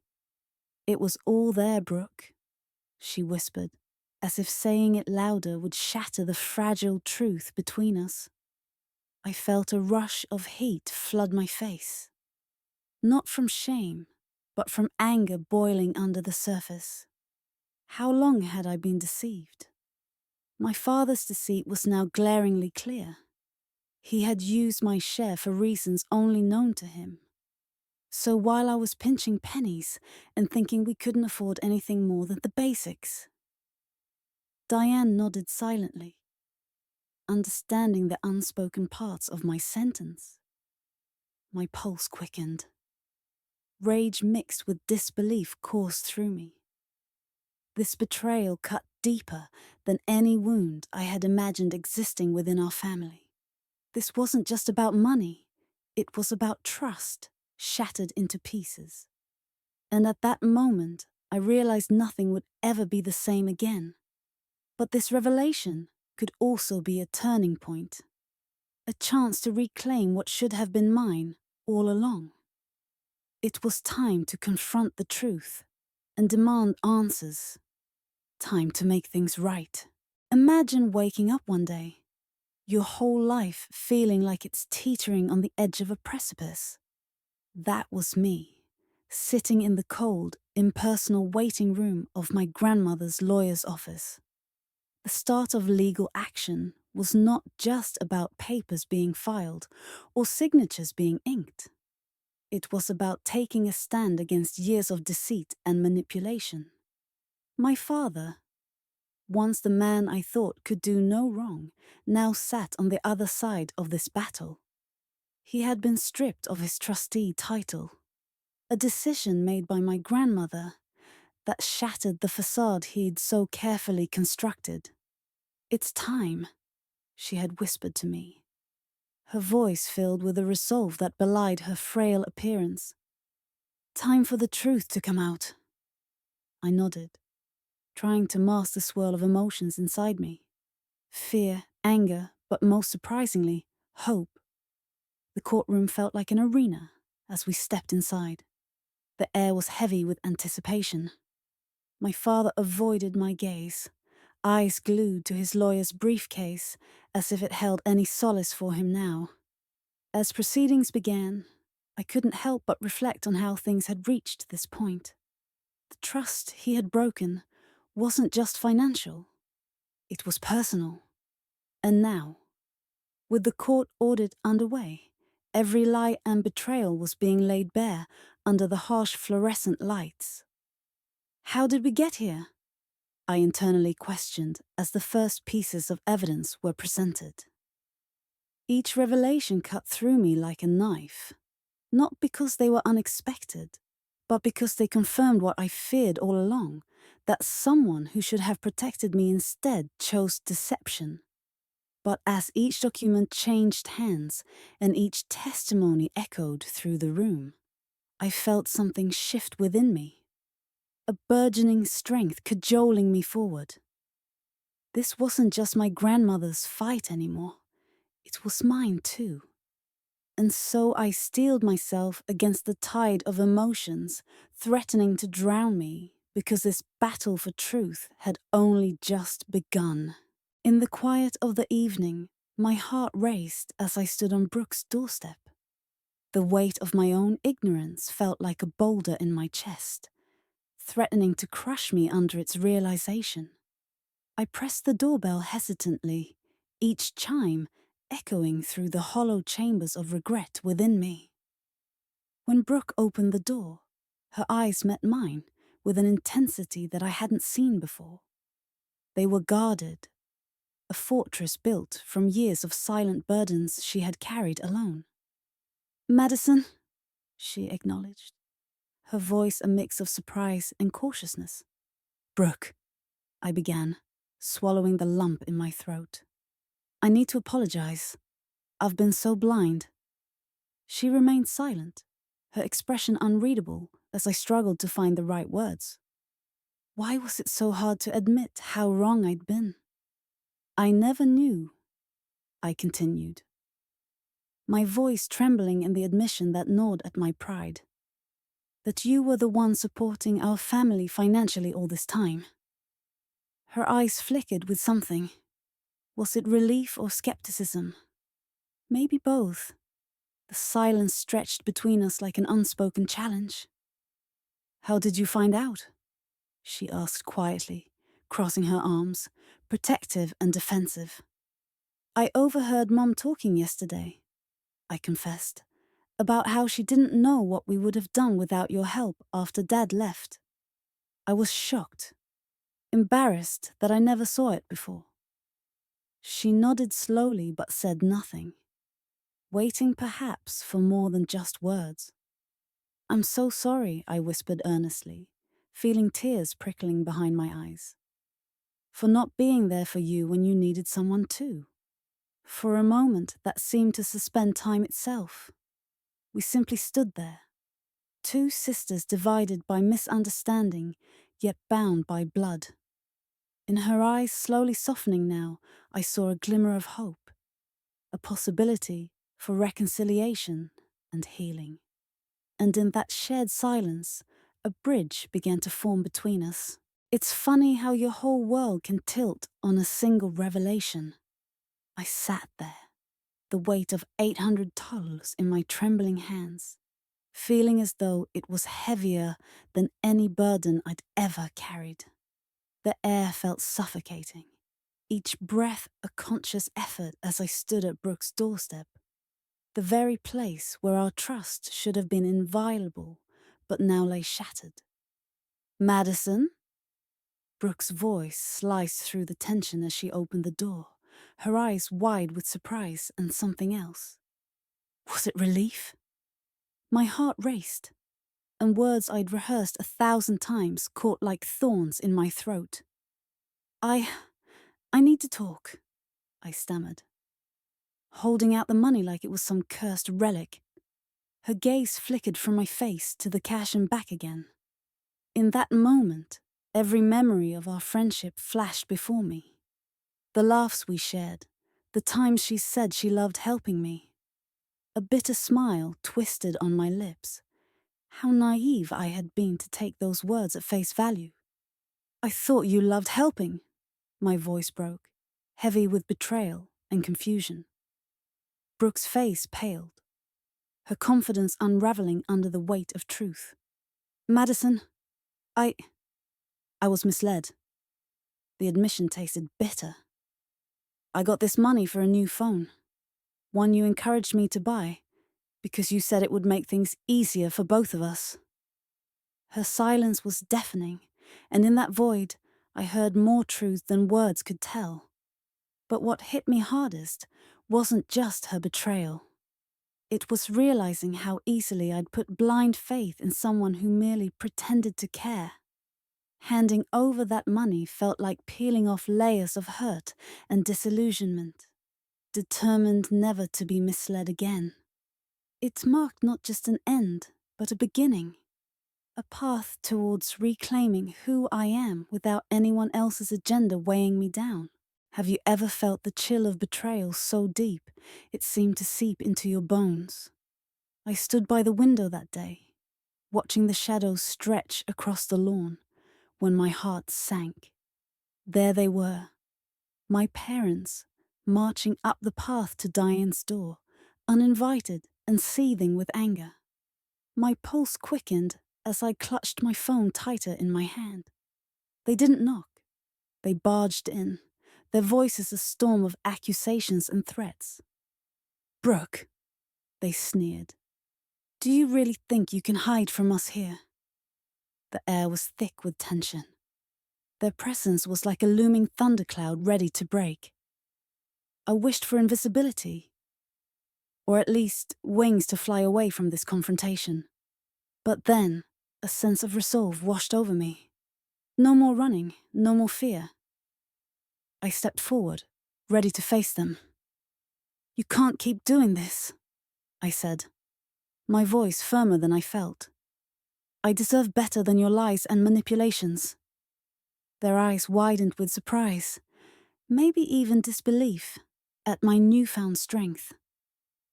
It was all there, Brooke, she whispered, as if saying it louder would shatter the fragile truth between us. I felt a rush of heat flood my face. Not from shame, but from anger boiling under the surface. How long had I been deceived? My father's deceit was now glaringly clear. He had used my share for reasons only known to him. So while I was pinching pennies and thinking we couldn't afford anything more than the basics, Diane nodded silently, understanding the unspoken parts of my sentence. My pulse quickened. Rage mixed with disbelief coursed through me. This betrayal cut deeper than any wound I had imagined existing within our family. This wasn't just about money, it was about trust, shattered into pieces. And at that moment, I realized nothing would ever be the same again. But this revelation could also be a turning point, a chance to reclaim what should have been mine all along. It was time to confront the truth and demand answers. Time to make things right. Imagine waking up one day, your whole life feeling like it's teetering on the edge of a precipice. That was me, sitting in the cold, impersonal waiting room of my grandmother's lawyer's office. The start of legal action was not just about papers being filed or signatures being inked. It was about taking a stand against years of deceit and manipulation. My father, once the man I thought could do no wrong, now sat on the other side of this battle. He had been stripped of his trustee title, a decision made by my grandmother that shattered the facade he'd so carefully constructed. "It's time," she had whispered to me, her voice filled with a resolve that belied her frail appearance. "Time for the truth to come out." I nodded, trying to mask the swirl of emotions inside me. Fear, anger, but most surprisingly, hope. The courtroom felt like an arena as we stepped inside. The air was heavy with anticipation. My father avoided my gaze, eyes glued to his lawyer's briefcase as if it held any solace for him now. As proceedings began, I couldn't help but reflect on how things had reached this point. The trust he had broken wasn't just financial, it was personal. And now, with the court audit underway, every lie and betrayal was being laid bare under the harsh fluorescent lights. How did we get here? I internally questioned as the first pieces of evidence were presented. Each revelation cut through me like a knife, not because they were unexpected, but because they confirmed what I feared all along, that someone who should have protected me instead chose deception. But as each document changed hands and each testimony echoed through the room, I felt something shift within me, a burgeoning strength cajoling me forward. This wasn't just my grandmother's fight anymore, it was mine too. And so I steeled myself against the tide of emotions threatening to drown me because this battle for truth had only just begun. In the quiet of the evening, my heart raced as I stood on Brooke's doorstep. The weight of my own ignorance felt like a boulder in my chest, threatening to crush me under its realization. I pressed the doorbell hesitantly, each chime echoing through the hollow chambers of regret within me. When Brooke opened the door, her eyes met mine with an intensity that I hadn't seen before. They were guarded, a fortress built from years of silent burdens she had carried alone. "Madison," she acknowledged, her voice a mix of surprise and cautiousness. "Brooke," I began, swallowing the lump in my throat. "I need to apologize. I've been so blind." She remained silent, her expression unreadable as I struggled to find the right words. Why was it so hard to admit how wrong I'd been? "I never knew," I continued, my voice trembling in the admission that gnawed at my pride, "that you were the one supporting our family financially all this time." Her eyes flickered with something. Was it relief or skepticism? Maybe both. The silence stretched between us like an unspoken challenge. "How did you find out?" she asked quietly, crossing her arms, protective and defensive. "I overheard Mom talking yesterday," I confessed, "about how she didn't know what we would have done without your help after Dad left." I was shocked, embarrassed that I never saw it before. She nodded slowly but said nothing, waiting perhaps for more than just words. "I'm so sorry," I whispered earnestly, feeling tears prickling behind my eyes, "for not being there for you when you needed someone too." For a moment that seemed to suspend time itself. We simply stood there, two sisters divided by misunderstanding, yet bound by blood. In her eyes slowly softening now, I saw a glimmer of hope, a possibility for reconciliation and healing. And in that shared silence, a bridge began to form between us. It's funny how your whole world can tilt on a single revelation. I sat there, the weight of 800 tolls in my trembling hands, feeling as though it was heavier than any burden I'd ever carried. The air felt suffocating, each breath a conscious effort as I stood at Brooke's doorstep, the very place where our trust should have been inviolable, but now lay shattered. "Madison?" Brooke's voice sliced through the tension as she opened the door, her eyes wide with surprise and something else. Was it relief? My heart raced, and words I'd rehearsed 1,000 times caught like thorns in my throat. I need to talk," I stammered, holding out the money like it was some cursed relic. Her gaze flickered from my face to the cash and back again. In that moment, every memory of our friendship flashed before me. The laughs we shared, the times she said she loved helping me. A bitter smile twisted on my lips. How naive I had been to take those words at face value. "I thought you loved helping," my voice broke, heavy with betrayal and confusion. Brooke's face paled, her confidence unraveling under the weight of truth. "Madison, I was misled." The admission tasted bitter. "I got this money for a new phone, one you encouraged me to buy, because you said it would make things easier for both of us." Her silence was deafening, and in that void, I heard more truth than words could tell. But what hit me hardest wasn't just her betrayal. It was realizing how easily I'd put blind faith in someone who merely pretended to care. Handing over that money felt like peeling off layers of hurt and disillusionment, determined never to be misled again. It marked not just an end, but a beginning. A path towards reclaiming who I am without anyone else's agenda weighing me down. Have you ever felt the chill of betrayal so deep it seemed to seep into your bones? I stood by the window that day, watching the shadows stretch across the lawn, when my heart sank. There they were, my parents, marching up the path to Diane's door, uninvited and seething with anger. My pulse quickened as I clutched my phone tighter in my hand. They didn't knock. They barged in, their voices a storm of accusations and threats. "Brooke," they sneered, "do you really think you can hide from us here?" The air was thick with tension. Their presence was like a looming thundercloud ready to break. I wished for invisibility, or at least wings to fly away from this confrontation. But then, a sense of resolve washed over me. No more running, no more fear. I stepped forward, ready to face them. "You can't keep doing this," I said, my voice firmer than I felt. "I deserve better than your lies and manipulations." Their eyes widened with surprise, maybe even disbelief, at my newfound strength.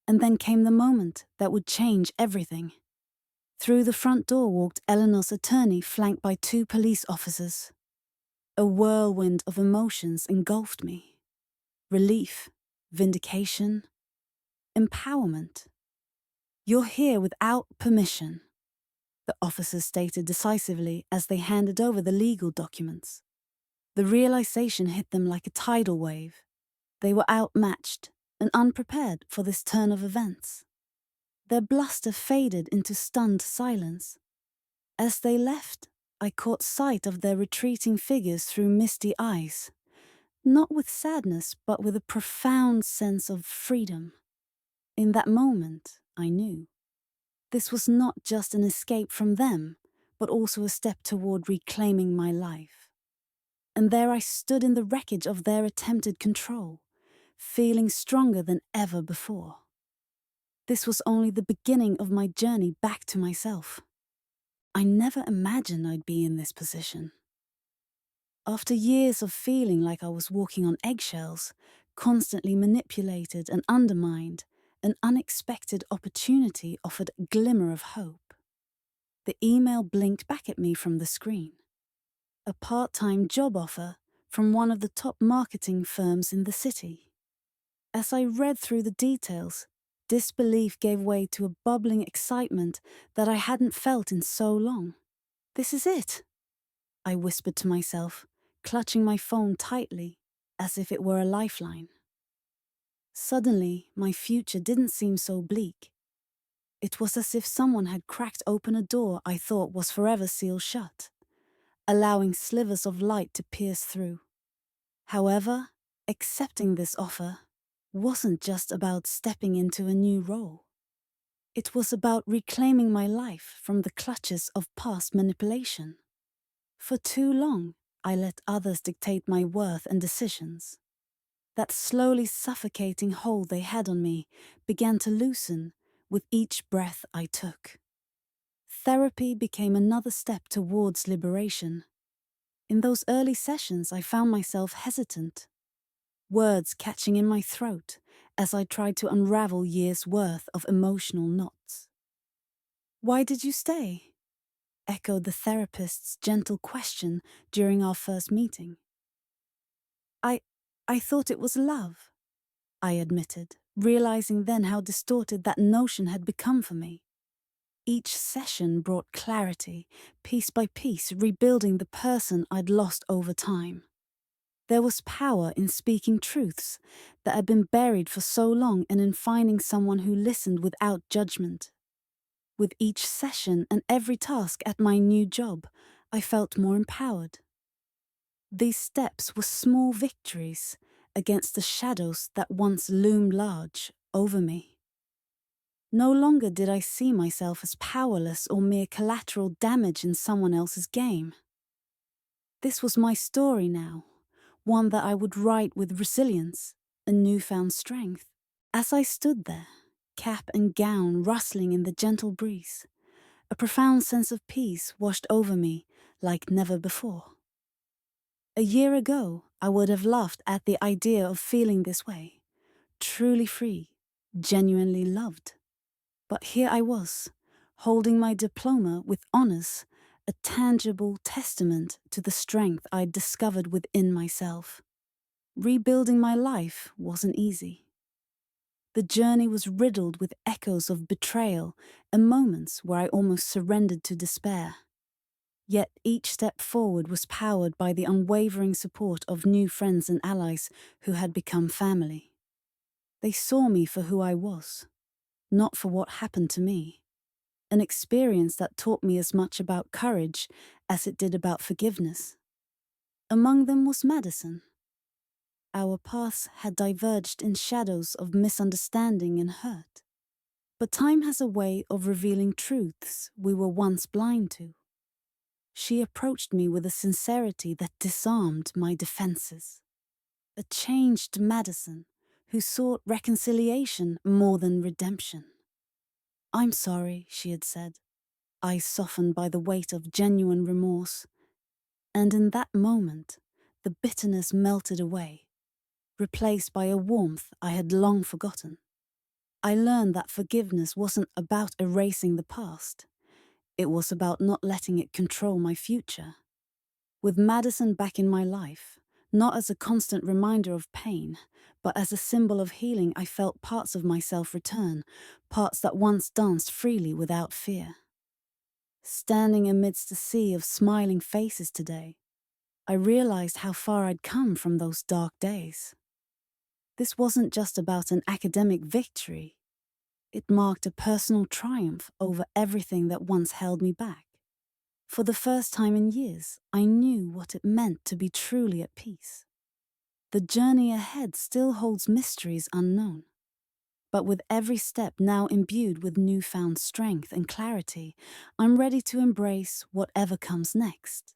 And then came the moment that would change everything. Through the front door walked Eleanor's attorney, flanked by 2 police officers. A whirlwind of emotions engulfed me. Relief, vindication, empowerment. "You're here without permission," the officers stated decisively as they handed over the legal documents. The realization hit them like a tidal wave. They were outmatched and unprepared for this turn of events. Their bluster faded into stunned silence. As they left, I caught sight of their retreating figures through misty eyes, not with sadness, but with a profound sense of freedom. In that moment, I knew. This was not just an escape from them, but also a step toward reclaiming my life. And there I stood in the wreckage of their attempted control, feeling stronger than ever before. This was only the beginning of my journey back to myself. I never imagined I'd be in this position. After years of feeling like I was walking on eggshells, constantly manipulated and undermined, an unexpected opportunity offered a glimmer of hope. The email blinked back at me from the screen. A part-time job offer from one of the top marketing firms in the city. As I read through the details, disbelief gave way to a bubbling excitement that I hadn't felt in so long. "This is it," I whispered to myself, clutching my phone tightly, as if it were a lifeline. Suddenly, my future didn't seem so bleak. It was as if someone had cracked open a door I thought was forever sealed shut, allowing slivers of light to pierce through. However, accepting this offer wasn't just about stepping into a new role. It was about reclaiming my life from the clutches of past manipulation. For too long, I let others dictate my worth and decisions. That slowly suffocating hold they had on me began to loosen with each breath I took. Therapy became another step towards liberation. In those early sessions, I found myself hesitant, words catching in my throat as I tried to unravel years' worth of emotional knots. "Why did you stay?" echoed the therapist's gentle question during our first meeting. I thought it was love," I admitted, realizing then how distorted that notion had become for me. Each session brought clarity, piece by piece, rebuilding the person I'd lost over time. There was power in speaking truths that had been buried for so long and in finding someone who listened without judgment. With each session and every task at my new job, I felt more empowered. These steps were small victories against the shadows that once loomed large over me. No longer did I see myself as powerless or mere collateral damage in someone else's game. This was my story now, one that I would write with resilience and newfound strength. As I stood there, cap and gown rustling in the gentle breeze, A profound sense of peace washed over me like never before. A year ago, I would have laughed at the idea of feeling this way, truly free, genuinely loved. But here I was, holding my diploma with honors, a tangible testament to the strength I'd discovered within myself. Rebuilding my life wasn't easy. The journey was riddled with echoes of betrayal and moments where I almost surrendered to despair. Yet each step forward was powered by the unwavering support of new friends and allies who had become family. They saw me for who I was, not for what happened to me. An experience that taught me as much about courage as it did about forgiveness. Among them was Madison. Our paths had diverged in shadows of misunderstanding and hurt. But time has a way of revealing truths we were once blind to. She approached me with a sincerity that disarmed my defenses. A changed Madison who sought reconciliation more than redemption. "I'm sorry," she had said, eyes softened by the weight of genuine remorse. And in that moment, the bitterness melted away, replaced by a warmth I had long forgotten. I learned that forgiveness wasn't about erasing the past. It was about not letting it control my future. With Madison back in my life, not as a constant reminder of pain, but as a symbol of healing, I felt parts of myself return, parts that once danced freely without fear. Standing amidst a sea of smiling faces today, I realized how far I'd come from those dark days. This wasn't just about an academic victory. It marked a personal triumph over everything that once held me back. For the first time in years, I knew what it meant to be truly at peace. The journey ahead still holds mysteries unknown. But with every step now imbued with newfound strength and clarity, I'm ready to embrace whatever comes next.